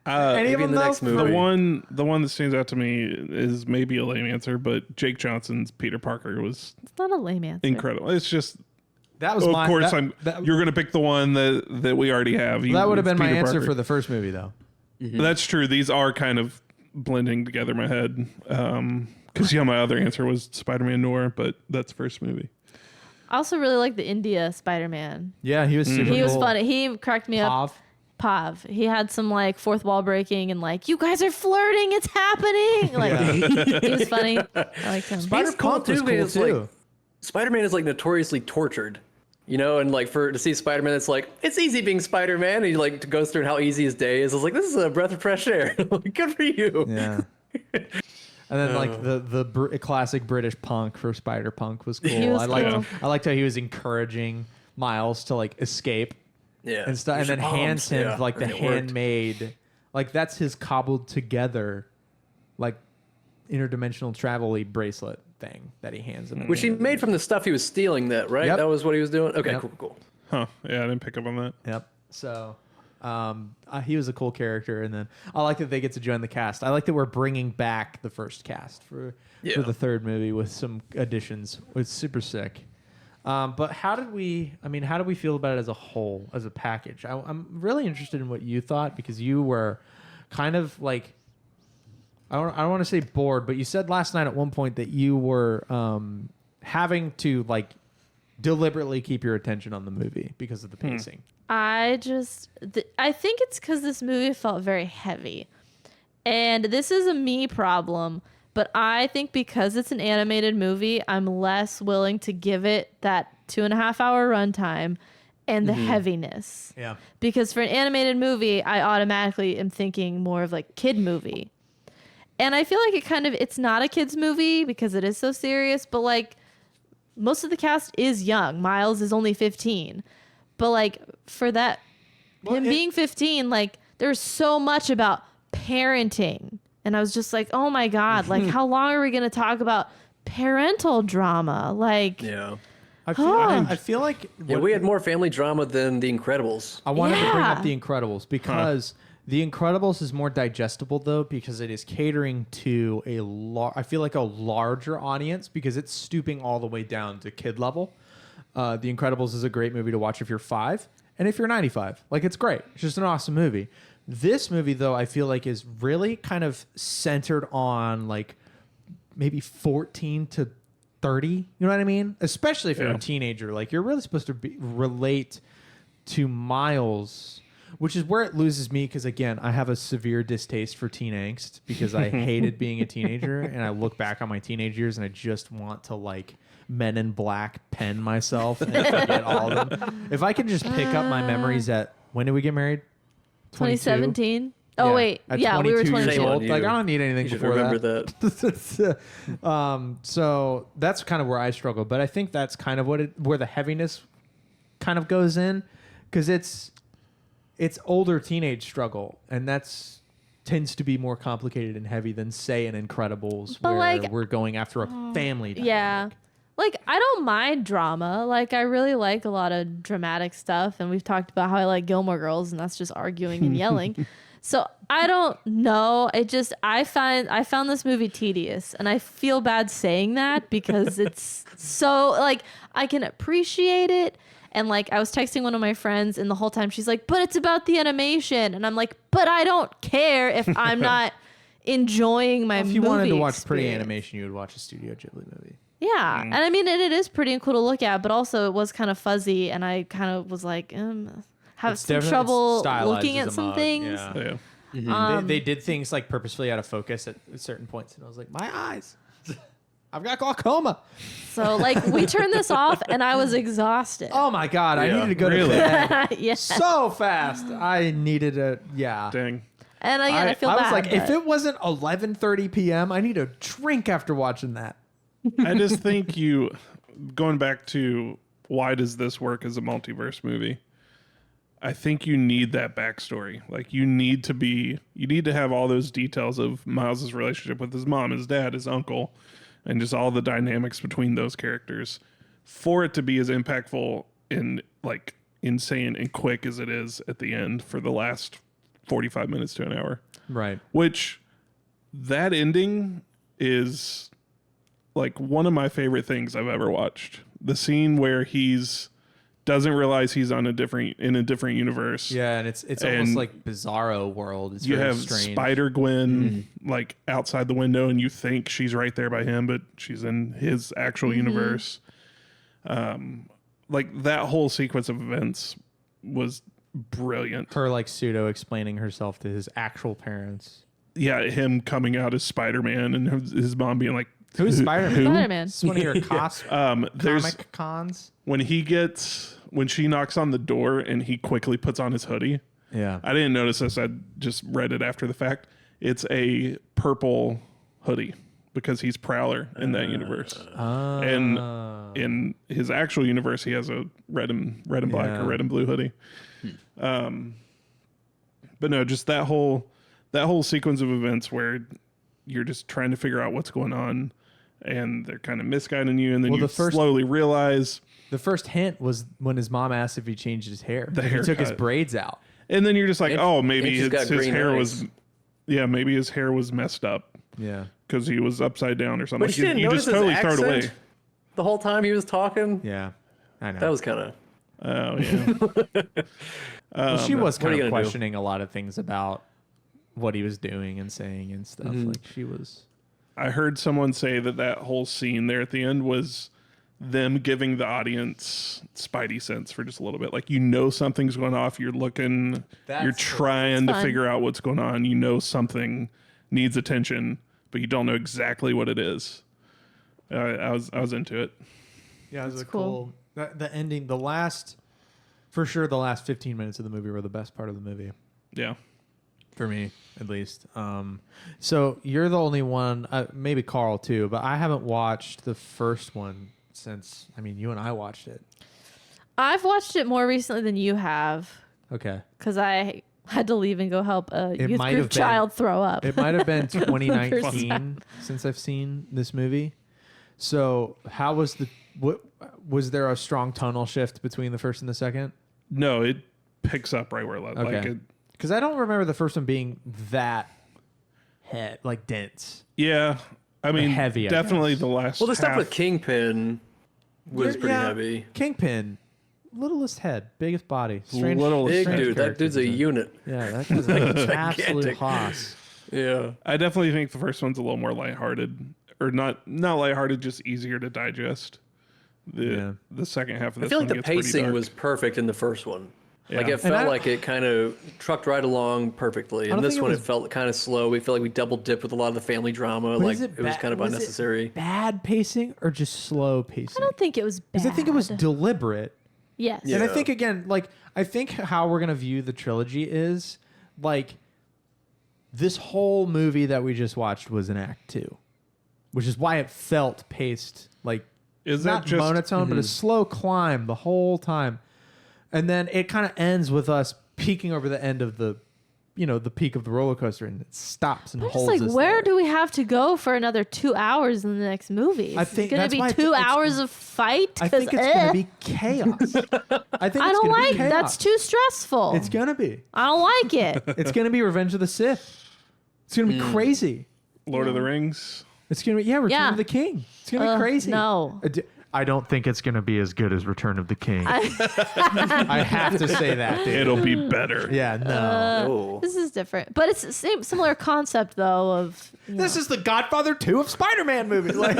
Any of maybe them in the though? next movie. The one that stands out to me is maybe a lame answer, but Jake Johnson's Peter Parker was It's not a lame answer. incredible. It's just, That was of my. course, that, you're going to pick the one that we already have. that would have been my Peter answer Parker. for the first movie though. That's true. These are kind of blending together in my head. Because my other answer was Spider-Man Noir, but that's first movie. I also really like the India Spider-Man. Yeah, he was super He was cool. funny. He cracked me up. Pav. Pav. He had some like fourth wall breaking and like, you guys are flirting. It's happening. Like he was funny. I liked him. Spider He's cool Punk was too, cool because, too. like, Spider-Man is like notoriously tortured, you know, and like to see Spider-Man, it's like it's easy being Spider-Man, and he like goes through how easy his day is. I was like, this is a breath of fresh air. Good for you. Yeah. And then like the classic British punk for Spider Punk was cool. He was cool. I liked how he was encouraging Miles to like escape Yeah. and stuff, and Use then your hands palms. him Yeah, like the and it worked. handmade, like that's his cobbled together, like interdimensional travel-y bracelet thing that he hands him. Which he made from the stuff he was stealing. That right? Yep. That was what he was doing. Okay, Yep. cool. Huh. Yeah, I didn't pick up on that. Yep. So he was a cool character, and then I like that they get to join the cast. I like that we're bringing back the first cast for the third movie with some additions. It's super sick. But how did we feel about it as a whole, as a package? I'm really interested in what you thought, because you were kind of like, I don't want to say bored, but you said last night at one point that you were having to like deliberately keep your attention on the movie because of the pacing. I think it's because this movie felt very heavy. And this is a me problem, but I think because it's an animated movie, I'm less willing to give it that 2.5 hour runtime and the heaviness. Yeah. Because for an animated movie, I automatically am thinking more of like kid movie. And I feel like it's not a kid's movie because it is so serious, but like most of the cast is young. Miles is only 15. But like for that, being 15, like there's so much about parenting. And I was just like, oh my God, like how long are we going to talk about parental drama? Like, Yeah. I feel like Yeah, we had more family drama than The Incredibles. I wanted to bring Yeah. up The Incredibles because The Incredibles is more digestible though, because it is catering to I feel like a larger audience, because it's stooping all the way down to kid level. The Incredibles is a great movie to watch if you're 5 and if you're 95. Like, it's great. It's just an awesome movie. This movie though, I feel like is really kind of centered on like maybe 14 to 30. You know what I mean? Especially if you're a teenager. Like, you're really supposed to relate to Miles, which is where it loses me, because again, I have a severe distaste for teen angst because I hated being a teenager, and I look back on my teenage years and I just want to like Men in Black pen myself and forget all of them. If I could just pick up my memories at, when did we get married? 22? 2017. Oh, wait. At Yeah, we were 22 years 22. old. Like, I don't need anything You should before remember that. So that's kind of where I struggle, but I think that's kind of where the heaviness kind of goes in, because it's older teenage struggle, and that's tends to be more complicated and heavy than, say, an Incredibles, But, where like, we're going after a family dynamic. Yeah. Like, I don't mind drama. Like, I really like a lot of dramatic stuff. And we've talked about how I like Gilmore Girls, and that's just arguing and yelling. So I don't know. I found this movie tedious, and I feel bad saying that because it's so like I can appreciate it. And like I was texting one of my friends, and the whole time she's like, "But it's about the animation," and I'm like, "But I don't care if I'm not enjoying my." If you wanted to watch experience. pretty animation, you would watch a Studio Ghibli movie. Yeah, and I mean, and it is pretty and cool to look at, but also it was kind of fuzzy, and I kind of was like, have It's some definitely- trouble it's stylized looking as at a some mug, things. yeah. Yeah. They did things like purposefully out of focus at certain points, and I was like, my eyes. I've got glaucoma. So like we turned this off, and I was exhausted. Oh my god, I Yeah, needed to go really? to bed Yeah, so fast. I needed a Dang. and again, I feel I bad. was like, if but- it wasn't 11:30 p.m., I need a drink after watching that. I just think going back to why does this work as a multiverse movie? I think you need that backstory. Like you need to have all those details of Miles's relationship with his mom, his dad, his uncle, and just all the dynamics between those characters for it to be as impactful and like insane and quick as it is at the end for the last 45 minutes to an hour. Right. Which that ending is like one of my favorite things I've ever watched. The scene where doesn't realize he's in a different universe. Yeah, and it's And almost like Bizarro world. It's You very have strange. Spider Gwen like outside the window, and you think she's right there by him, but she's in his actual universe. Like that whole sequence of events was brilliant. Her like pseudo explaining herself to his actual parents. Yeah, him coming out as Spider-Man and his mom being like, Who's Spider-Man? Spider-Man. It's one of your there's comic cons. when she knocks on the door and he quickly puts on his hoodie. Yeah. I didn't notice this. I just read it after the fact. It's a purple hoodie because he's Prowler in that universe. And in his actual universe, he has a red and black Yeah. or red and blue hoodie. But no, just that whole sequence of events where you're just trying to figure out what's going on, and they're kind of misguiding you, and then you slowly realize. The first hint was when his mom asked if he changed his hair. He took his haircut. braids out. And then you're just like, oh, maybe she's got his green hair eyes. maybe his hair was messed up Yeah. because he was upside down or something. But you didn't you notice just totally his throw it away. accent the whole time he was talking. Yeah. I know. That was kind of. Oh yeah. Well, she was What are kind you of gonna do? questioning a lot of things about what he was doing and saying and stuff. Like she was. I heard someone say that whole scene there at the end was them giving the audience spidey sense for just a little bit. Like, you know, something's going off. You're looking, you're trying to fun. figure out what's going on. You know, something needs attention, but you don't know exactly what it is. I was into it. Yeah, it was cool. The ending, for sure, the last 15 minutes of the movie were the best part of the movie. Yeah. For me, at least. So you're the only one, maybe Carl too, but I haven't watched the first one since, you and I watched it. I've watched it more recently than you have Okay. because I had to leave and go help a It youth might group have been- child throw up. It might have been First 2019 since I've seen this movie. So how was was there a strong tonal shift between the first and the second? No, it picks up right where it left. Okay. Like it, Because I don't remember the first one being that dense. yeah. I mean, heavy, I definitely guess. the last Well, the stuff half- with Kingpin was pretty Yeah, heavy. Kingpin, littlest head, biggest body, strange, Little- Big strange dude. That dude's a character unit. design. Yeah, that dude's an absolute Gigantic. hoss. Yeah. I definitely think the first one's a little more lighthearted, or not lighthearted, just easier to digest. The second half of this I feel like one the gets pretty pacing dark. was perfect in the first one. Like Yeah. it felt I- like it kind of trucked right along perfectly. don't And this think it one was- it felt kind of slow. We felt like we double dipped with a lot of the family drama. But Like is it was ba- kind of was it unnecessary. Bad pacing or just slow pacing? I don't think it was bad. Because I think it was deliberate. Yes. Yeah. And I think, again, I think how we're going to view the trilogy is, this whole movie that we just watched was an act 2, which is why it felt paced, Is not that just monotone, but a slow climb the whole time. And then it kind of ends with us peeking over the end of the the peak of the roller coaster and it stops and I'm just holds like, us where there. do we have to go for another 2 hours in the next movie? I think it's that's going why to be 2 hours of fight. I think it's going to be chaos. I think I it's don't gonna be like chaos. that's too stressful. It's going to be. I don't like it. It's going to be Revenge of the Sith. It's going to be crazy. Lord of the Rings. It's going to be Return of the King. It's going to be crazy. No. I don't think it's going to be as good as Return of the King. I have to say that, dude. It'll be better. Yeah, no. This is different, but it's the similar concept though. Of This is the Godfather 2 of Spider-Man movies. Like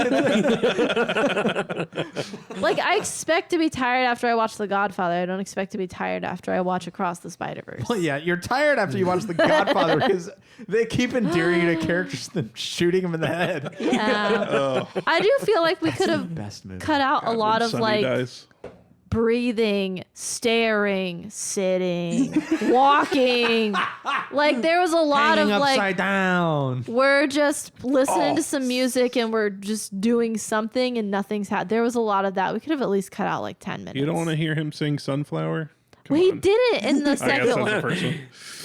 I expect to be tired after I watch The Godfather. I don't expect to be tired after I watch Across the Spider-Verse. well, yeah, you're tired after you watch The Godfather because they keep endearing you to characters than shooting him in the head. Yeah, I do feel like we could have Best movie. cut out a lot When of Sonny dies. breathing, staring, sitting, walking. There was a lot Hanging of upside down. we're just listening to some music and we're just doing something and nothing's happened. There was a lot of that. We could have at least cut out 10 minutes. You don't want to hear him sing Sunflower? Come Well, he on. did it in the I guess second that's the one. first one.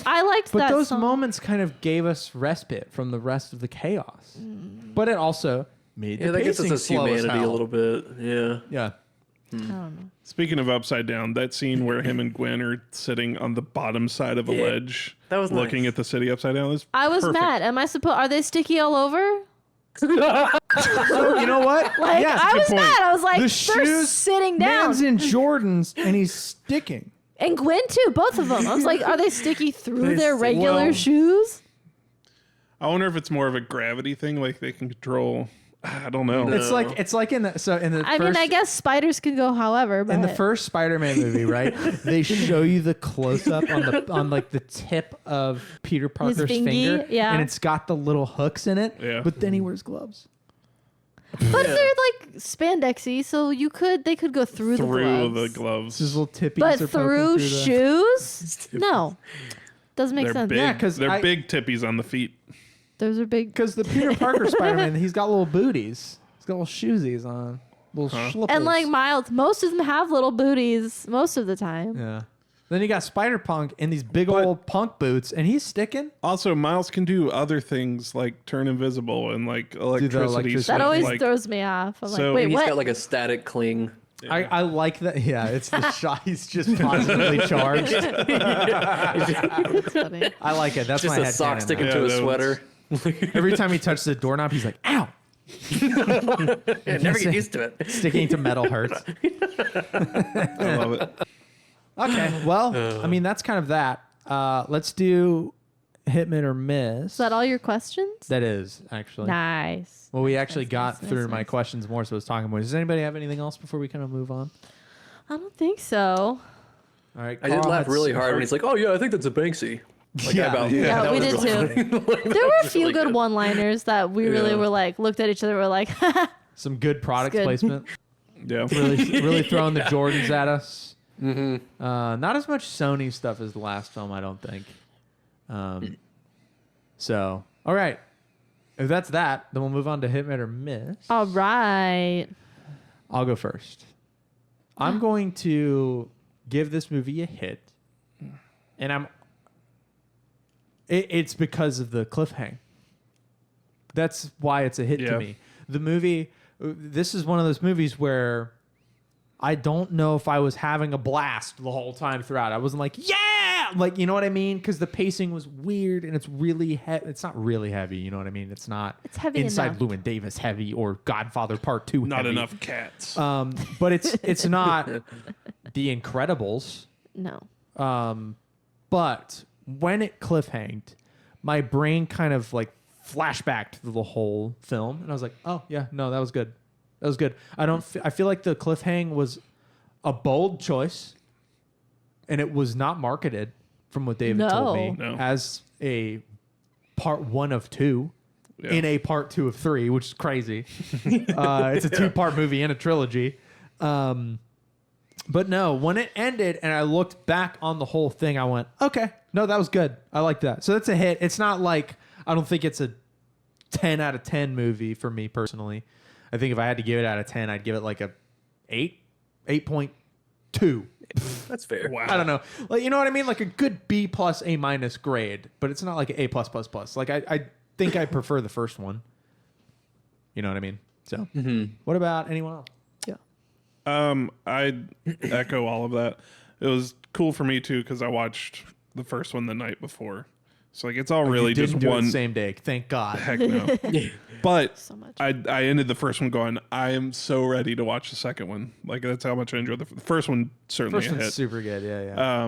I liked But that those song. moments kind of gave us respite from the rest of the chaos. But it also made the that gets us pacing as slow as humanity a hell. little bit. Yeah. Yeah. I don't know. Speaking of upside down, that scene where him and Gwen are sitting on the bottom side of a ledge, that was looking nice. at the city upside down. Is I was perfect. mad. Am I supposed? Are they sticky all over? So, you know what? Yes, I good was point. mad. I was like, The they're shoes, sitting down. man's in Jordans and he's sticking. And Gwen too, both of them. I was like, are they sticky through their regular well- shoes? I wonder if it's more of a gravity thing, like they can control. I don't know. It's like in the I mean, I guess spiders can go however, but in the first Spider-Man movie, right? They show you the close-up on the tip of Peter Parker's fingy, finger, yeah. and it's got the little hooks in it. Yeah. But then he wears gloves. but they're spandexy, so they could go through the gloves. gloves. His little tippies But are poking through the- shoes? No. Doesn't make They're sense. big. Yeah, 'cause they're I- big tippies on the feet. Those are big. Because the Peter Parker Spider-Man, he's got little booties. He's got little shoesies on. Little schlippers. And Miles, most of them have little booties most of the time. Yeah. Then you got Spider-Punk in these big old punk boots, and he's sticking. Also, Miles can do other things like turn invisible and electricity. electricity. stuff, That always like, throws me off. I'm So- like, wait, And he's what? got a static cling. I like that. Yeah, it's the shot. He's just positively charged. That's funny. I like it. That's Just my a sock headcanon sticking now. to Yeah, a that sweater. Every time he touches the doorknob, he's like, "Ow!" Yeah, never get used to it. Sticking to metal hurts. I love it. Okay, well, I mean that's kind of that. Let's do hit or miss. Is that all your questions? That is actually. Nice. Well, we actually got nice, through my nice. questions more, so I was talking more. Does anybody have anything else before we kind of move on? I don't think so. All right, I did Carl laugh had really some- hard when he's like, "Oh yeah, I think that's a Banksy." Yeah, Yeah, that we was did really too. funny. There were a was few really good one-liners that we really Yeah. were looked at each other, were like, Some good product good. placement. Yeah. Really throwing the Jordans at us. Not as much Sony stuff as the last film, I don't think. So, all right. If that's that, then we'll move on to hit or miss. all right. I'll go first. I'm going to give this movie a hit, and it's because of the cliffhanger. That's why it's a hit Yeah. to me. The movie, this is one of those movies where I don't know if I was having a blast the whole time throughout. I wasn't like, yeah, you know what I mean? Because the pacing was weird, and it's really heavy. It's not really heavy, you know what I mean? It's not It's heavy Inside enough. Llewyn Davis heavy or Godfather Part 2 Not heavy. enough cats. But it's not The Incredibles. No. But when it cliffhanged, my brain kind of flashbacked to the whole film, and I was like, "Oh yeah, no, that was good. That was good." I feel like the cliffhang was a bold choice, and it was not marketed, from what David told me, No. as a part 1 of 2 Yeah. in a part 2 of 3, which is crazy. It's a 2-part movie and a trilogy. But no, when it ended and I looked back on the whole thing, I went, okay, no, that was good. I like that. So that's a hit. It's not I don't think it's a 10 out of 10 movie for me personally. I think if I had to give it out of 10, I'd give it a 8, 8.2. That's fair. Wow. I don't know. Like, you know what I mean? Like a good B plus A minus grade, but it's not like an A plus plus plus. Like I think I prefer the first one. You know what I mean? So, what about anyone else? I echo all of that. It was cool for me too because I watched the first one the night before, so like it's all really You just didn't do it one. the same day. Thank God. Heck no. But So much. I ended the first one going, I am so ready to watch the second one. Like that's how much I enjoyed the first one. Certainly First a one's hit. super good. Yeah.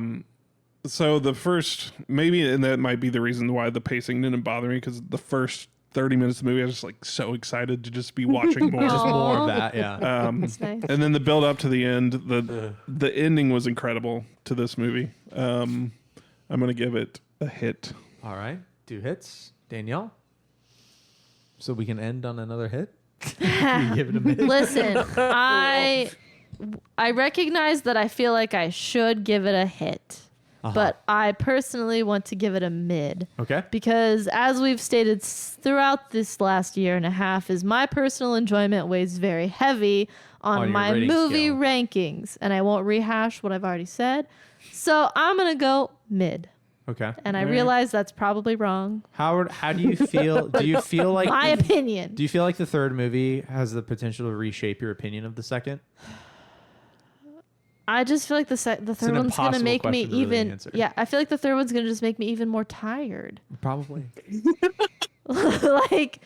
So the first, maybe, and that might be the reason why the pacing didn't bother me because the first 30 minutes of the movie, I was just like so excited to just be watching more. Just more of that. Yeah. That's nice. And then the build up to the end, the ending was incredible to this movie. I'm gonna give it a hit. All right. 2 hits. Danielle. So we can end on another hit. You give it a mid. Listen, I recognize that I feel like I should give it a hit, but I personally want to give it a mid. Okay. Because as we've stated throughout this last year and a half, is my personal enjoyment weighs very heavy On on your my rating movie scale. rankings, and I won't rehash what I've already said. So I'm gonna go mid, Okay. and I realize that's probably wrong. Howard, how do you feel? Do you feel like My opinion. Do you feel like the third movie has the potential to reshape your opinion of the second? I just feel like the third an one's gonna impossible make me question to really even. answer. Yeah, I feel like the third one's gonna just make me even more tired. Probably. Like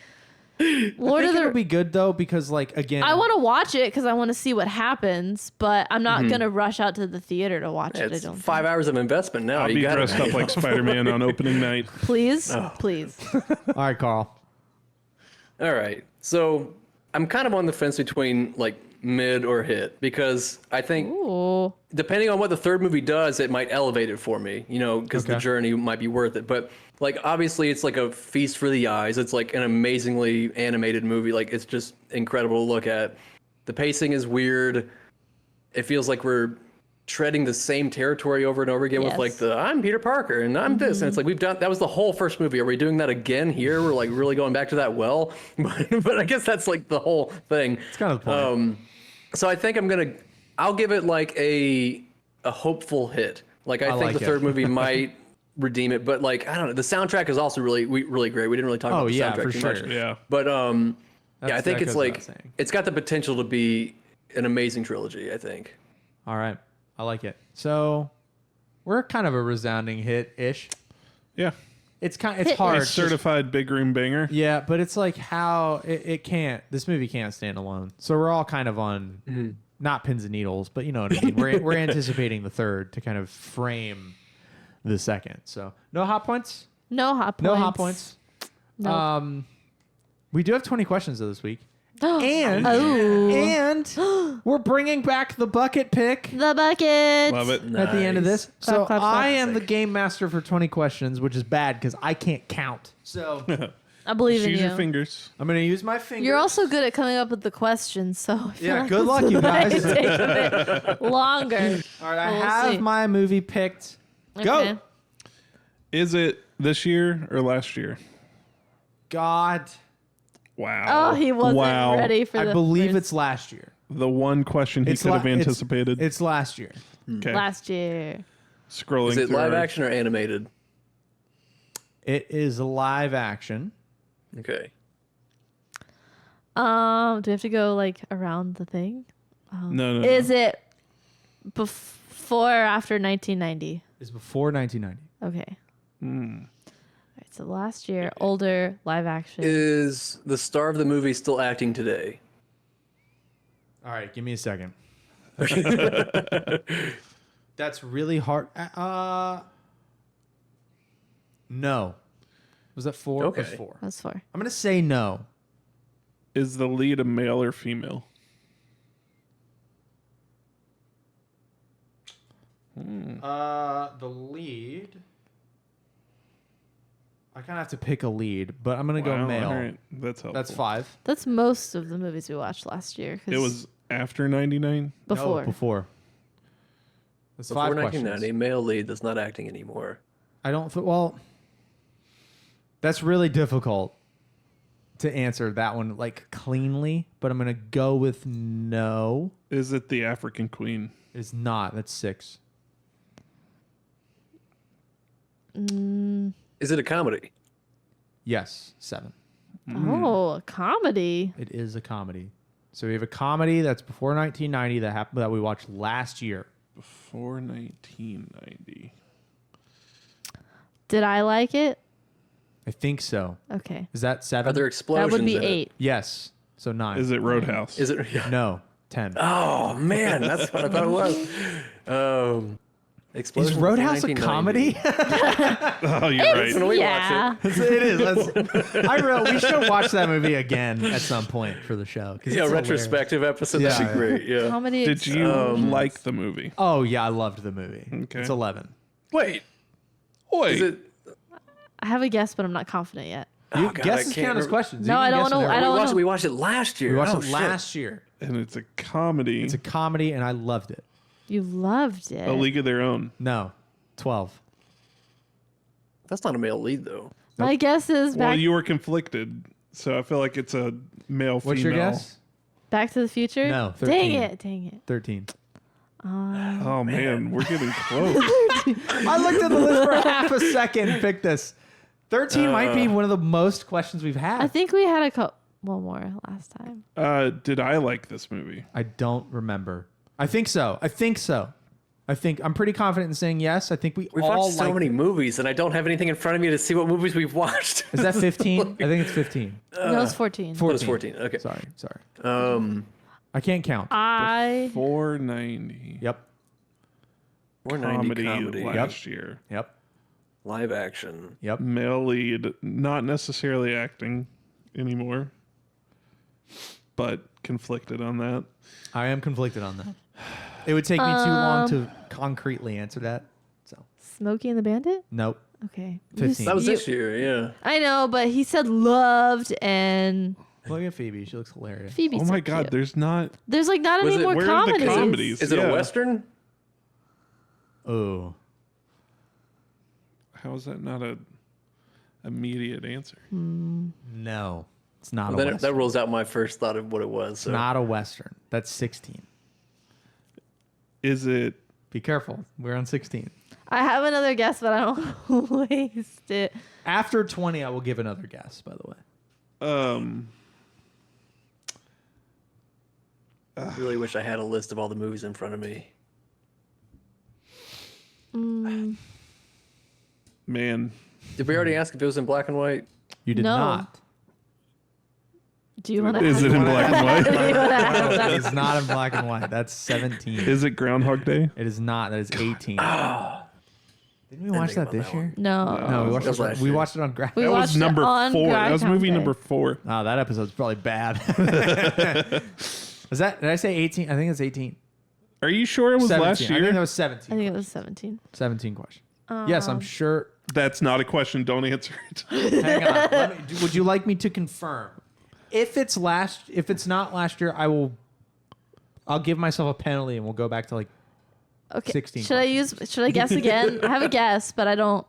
Lord I of think it'll the. be good though because like again, I want to watch it because I want to see what happens, but I'm not gonna rush out to the theater to watch it. I It's don't. 5 hours of investment now. I'll you be got dressed up like Spider-Man on opening night. Please, please. all right, Carl. All right. So I'm kind of on the fence between like mid or hit because I think Ooh. depending on what the third movie does, it might elevate it for me, you know, because the Okay. journey might be worth it. But like, obviously it's like a feast for the eyes. It's like an amazingly animated movie. Like it's just incredible to look at. The pacing is weird. It feels like we're treading the same territory over and over again with like Yes. I'm Peter Parker and I'm this. And it's like, that was the whole first movie. Are we doing that again here? We're like really going back to that well, but I guess that's like the whole thing. It's kind of the point. So I think I'll give it like a hopeful hit. Like I think like the it. third movie might redeem it, but like I don't know. The soundtrack is also really great. We didn't really talk about the yeah, soundtrack for too sure. much. Yeah. But yeah, I think that it's goes like without saying. it's got the potential to be an amazing trilogy. I think. All right, I like it. So we're kind of a resounding hit ish. Yeah. It's Hit A hard. certified big room banger. Yeah, but it's like how it can't. This movie can't stand alone. So we're all kind of on not pins and needles, but you know what I mean. We're anticipating the third to kind of frame the second. So no hot points. No hot points. No hot points. No. We do have 20 questions this week, and Oh. and we're bringing back the bucket pick The bucket. Love it. at the end of this. Clap, So clap, clap. I am the game master for 20 questions, which is bad because I can't count. So I believe in Use your you. fingers. I'm gonna use my finger. You're also good at coming up with the questions, so I feel Yeah, like good this luck, you might guys. take a bit longer. All right. I We'll have see. my movie picked. Go. Okay. Is it this year or last year? God, Wow. Oh, he wasn't wow. ready for I the believe first- it's last year. The one question he could have anticipated. It's last year. Okay. last year. Scrolling Is it through live our- action or animated? It is live action. Okay. Do we have to go like around the thing? No. Is it before or after 1990? It's before 1990. Okay. All right, so last year, older live action. Is the star of the movie still acting today? All right, give me a second. That's really hard. No. Was that 4? Okay. It was 4. That's four. I'm gonna say no. Is the lead a male or female? The lead. I kind of have to pick a lead, but I'm gonna go Wow, male. all right. That's helpful. That's 5. That's most of the movies we watched last year. 'Cause It was after 99? before. No, before. That's Before 5 1990, questions. male lead that's not acting anymore. I don't. Well, that's really difficult to answer that one like cleanly, but I'm gonna go with no. Is it the African Queen? It's not. That's 6. Is it a comedy? Yes, 7. Oh, a comedy. It is a comedy. So we have a comedy that's before 1990 that happened that we watched last year. Before 1990. Did I like it? I think so. Okay. Is that 7? Are there explosions? That would be in it? 8. Yes. So 9. Is it Roadhouse? Is it? Yeah. No. 10. Oh man, that's what I thought it was. Explosions Is before Roadhouse a 1990. comedy? Oh, you're right. When we Yeah. watch it. It is. We should watch that movie again at some point for the show. Yeah, it's retrospective episode. Yeah, That'd be yeah. great. Yeah. Comedy. Did you like the movie? Oh yeah, I loved the movie. Okay. It's 11. Wait, Oi. is it? I have a guess, but I'm not confident yet. You Oh, God, guesses I can't count as remember. questions. No, You can I don't guess know- whenever. I don't know. We watched it last year. We watched Oh, it shit. last year. And it's a comedy. It's a comedy, and I loved it. You loved it. A League of Their Own. No, 12. That's not a male lead though. My guess is Well, back, you were conflicted, so I feel like it's a male female. What's your guess? Back to the Future. No, Dang 13. it! Dang it! 13. Oh man, we're getting close. I looked at the list for half a second and picked this. 13 might be one of the most questions we've had. I think we had one more last time. Did I like this movie? I don't remember. I think so. I'm pretty confident in saying yes. I think We've all watched so liked many it. movies, and I don't have anything in front of me to see what movies we've watched. Is that 15? I think it's 15. No, it's 14. 14. It's 14. Okay. Sorry. I I can't count. 490 Yep. 490 comedy comedy. last year. Yep. Live action. Yep. Male lead, not necessarily acting anymore, but conflicted on that. I am conflicted on that. It would take me too long to concretely answer that. So, Smokey and the Bandit. nope. Okay. 15. That was You- this year. Yeah. I know, but he said loved and Look at Phoebe. She looks hilarious. Phoebe's Oh so my God, cute. there's not. There's like not Was any it- more where are the comedies. comedies? Is it Yeah. a western? Oh. How is that not a immediate answer? No. It's not Well, a that Western. rules out my first thought of what it was. So. Not a Western. That's 16. Is it? Be careful. We're on 16. I have another guess, but I don't waste it. After 20, I will give another guess, by the way. I really wish I had a list of all the movies in front of me. Man, Did we already ask if it was in black and white? You did No. not. Do you want to? is it in black and white? It is not in black and white. That's 17. Is it Groundhog Day? It is not. That is 18. Didn't we watch think that about this that year? No. No, we watched That was it. last We year. watched it on Graph. We That watched was it number on 4. That was Groundhog movie Day. number 4. Oh, that episode's probably bad. Is that? Did I say 18? I think it's 18. Are you sure it was 17. last I think year? that was I 17. think it was 17. 17 question. Yes, I'm sure. That's not a question. Don't answer it. Hang on. Would you like me to confirm? If it's not last year, I'll give myself a penalty and we'll go back to like Okay. 16 Should I guess again? I have a guess, but I don't.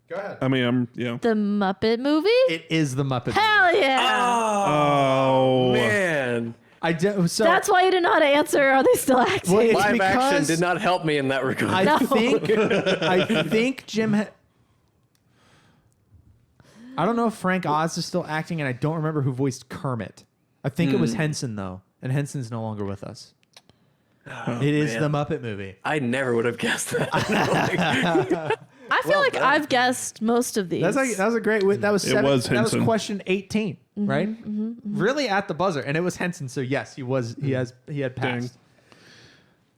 Go ahead. I mean, yeah. The Muppet movie? It is the Muppet. Hell yeah! Oh, Man, I do, so That's why you did not answer. Are they still acting? Well, it's live action because did not help me in that regard. I think Jim. I don't know if Frank Oz is still acting, and I don't remember who voiced Kermit. I think it was Henson though, and Henson's no longer with us. It is man. the Muppet movie. I never would have guessed that. I feel like I've guessed most of these. That was a great. That was It was that was Henson. question 18, right? Really at the buzzer, and it was Henson. So yes, he had passed.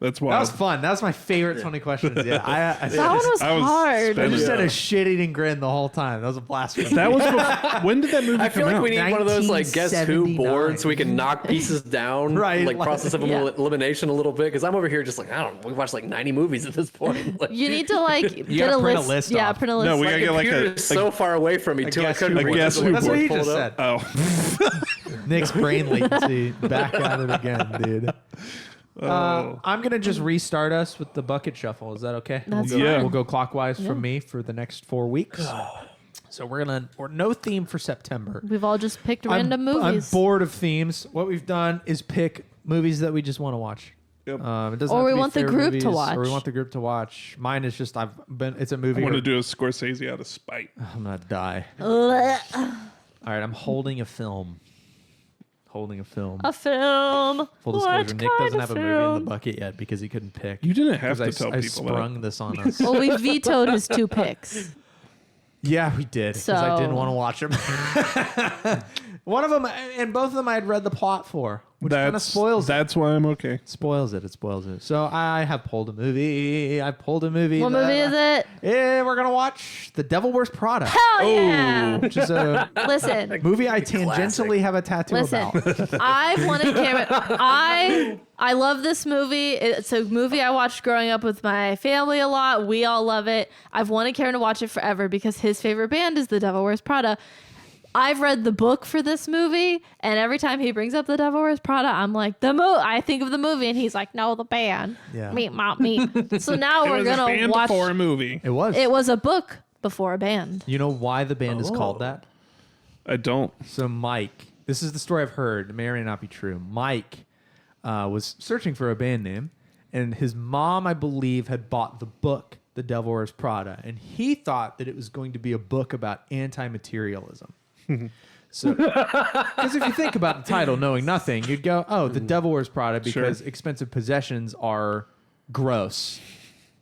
that's That was wild. fun. That was my favorite 20 questions. Yeah, I that one was I was hard. I spent- just had a shit-eating grin the whole time. That was a blast. For me. That was before, when did that movie I come feel like out? we need one of those like guess who 1979. boards so we can knock pieces down, Right, Like like- process of Yeah. elimination a little bit. Because I'm over here just like I don't know. We watched like 90 movies at this point. Like, You need to like get gotta a print a list. list Yeah, off. print a list. No, we my gotta get like computer a is so far away from me too. I guess who couldn't. board. guess who That's what board. he Pull just it up. said. Oh, Nick's brain latency back at it again, dude. I'm gonna just restart us with the bucket shuffle. Is that okay? That's we'll go, fine. We'll go clockwise from me for the next 4 weeks. So we're no theme for September. We've all just picked random movies. I'm bored of themes. What we've done is pick movies that we just want to watch. Yep. It doesn't Or have we to be want the favorite group to movies, watch. Or we want the group to watch. Mine is just it's a movie. I want where- to do a Scorsese out of spite. I'm gonna die. Ugh. All right, I'm holding a film. A film. Full disclosure, What Nick doesn't kind have of a movie in film? the bucket yet because he couldn't pick. You didn't have to Because tell I people sprung this on us. Well, we vetoed his 2 picks. Yeah, we did because I didn't So- want to watch them. One of them, and both of them, I had read the plot for, which kind of spoils it. That's why I'm okay. It spoils it. So I have pulled a movie. I pulled a movie. What movie is it? Yeah, we're gonna watch The Devil Wears Prada, Hell yeah! which is a Listen, movie I tangentially have a tattoo listen. about. I've wanted Cameron. I love this movie. It's a movie I watched growing up with my family a lot. We all love it. I've wanted Cameron to watch it forever because his favorite band is The Devil Wears Prada. I've read the book for this movie, and every time he brings up The Devil Wears Prada, I'm like, I think of the movie, and he's like, no, the band. Yeah. Meet, mop, meet. So now It we're was a gonna band watch. before a movie. It was. It was a book before a band. You know why the band is called that? I don't. So Mike, this is the story I've heard. It may or may not be true. Mike was searching for a band name, and his mom, I believe, had bought the book The Devil Wears Prada, and he thought that it was going to be a book about anti-materialism. So, because if you think about the title, knowing nothing, you'd go, "Oh, The Devil Wears Prada," because expensive possessions are gross.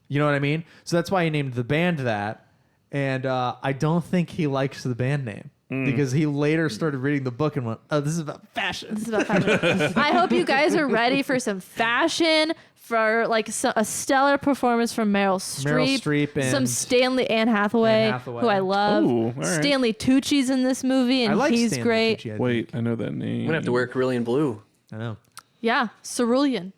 You know what I mean? So that's why he named the band that. And I don't think he likes the band name because he later started reading the book and went, "Oh, this is about fashion." This is about fashion. I hope you guys are ready for some fashion, for like a stellar performance from Meryl Streep, and some Anne Hathaway, Hathaway. who I love. Ooh, all right. Stanley Tucci's in this movie, and I like he's Stanley great. Tucci, I Wait, think. I know that name. I'm gonna have to wear Carillion blue. I know. Yeah, cerulean.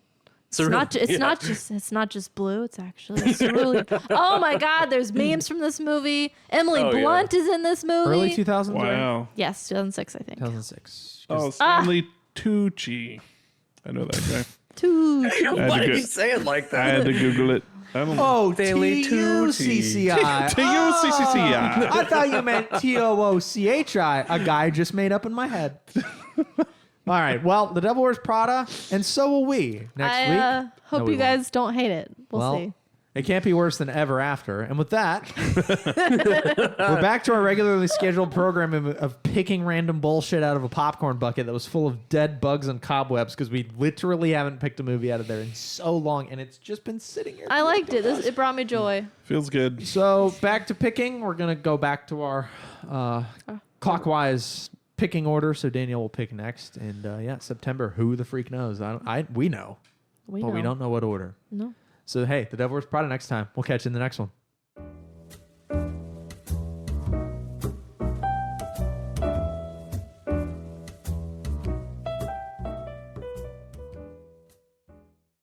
It's not just blue. It's actually cerulean. Oh my God! There's memes from this movie. Emily Oh, yeah. Blunt is in this movie. Early 2000s, right? Wow. Yes, 2006, I think. 2006. Oh, Stanley Tucci. I know that guy. Tucci. I Why had, did to you say it like I had that? to Google it. I don't know. Oh, Stanley T-U-C-C-I. T-U-C-C-C-I. I thought you meant T-O-O-C-H-I. A guy I just made up in my head. All right. Well, The Devil Wears Prada, and so will we next week. Hope No, we you guys don't hate it. We'll see. It can't be worse than Ever After. And with that, we're back to our regularly scheduled program of picking random bullshit out of a popcorn bucket that was full of dead bugs and cobwebs because we literally haven't picked a movie out of there in so long, and it's just been sitting here. I liked it. It brought me joy. Feels good. So back to picking. We're going to go back to our clockwise picking order. So Danielle will pick next. And September, who the freak knows? We know, but we don't know what order. No. So, hey, The Devil Wears Prada next time. We'll catch you in the next one.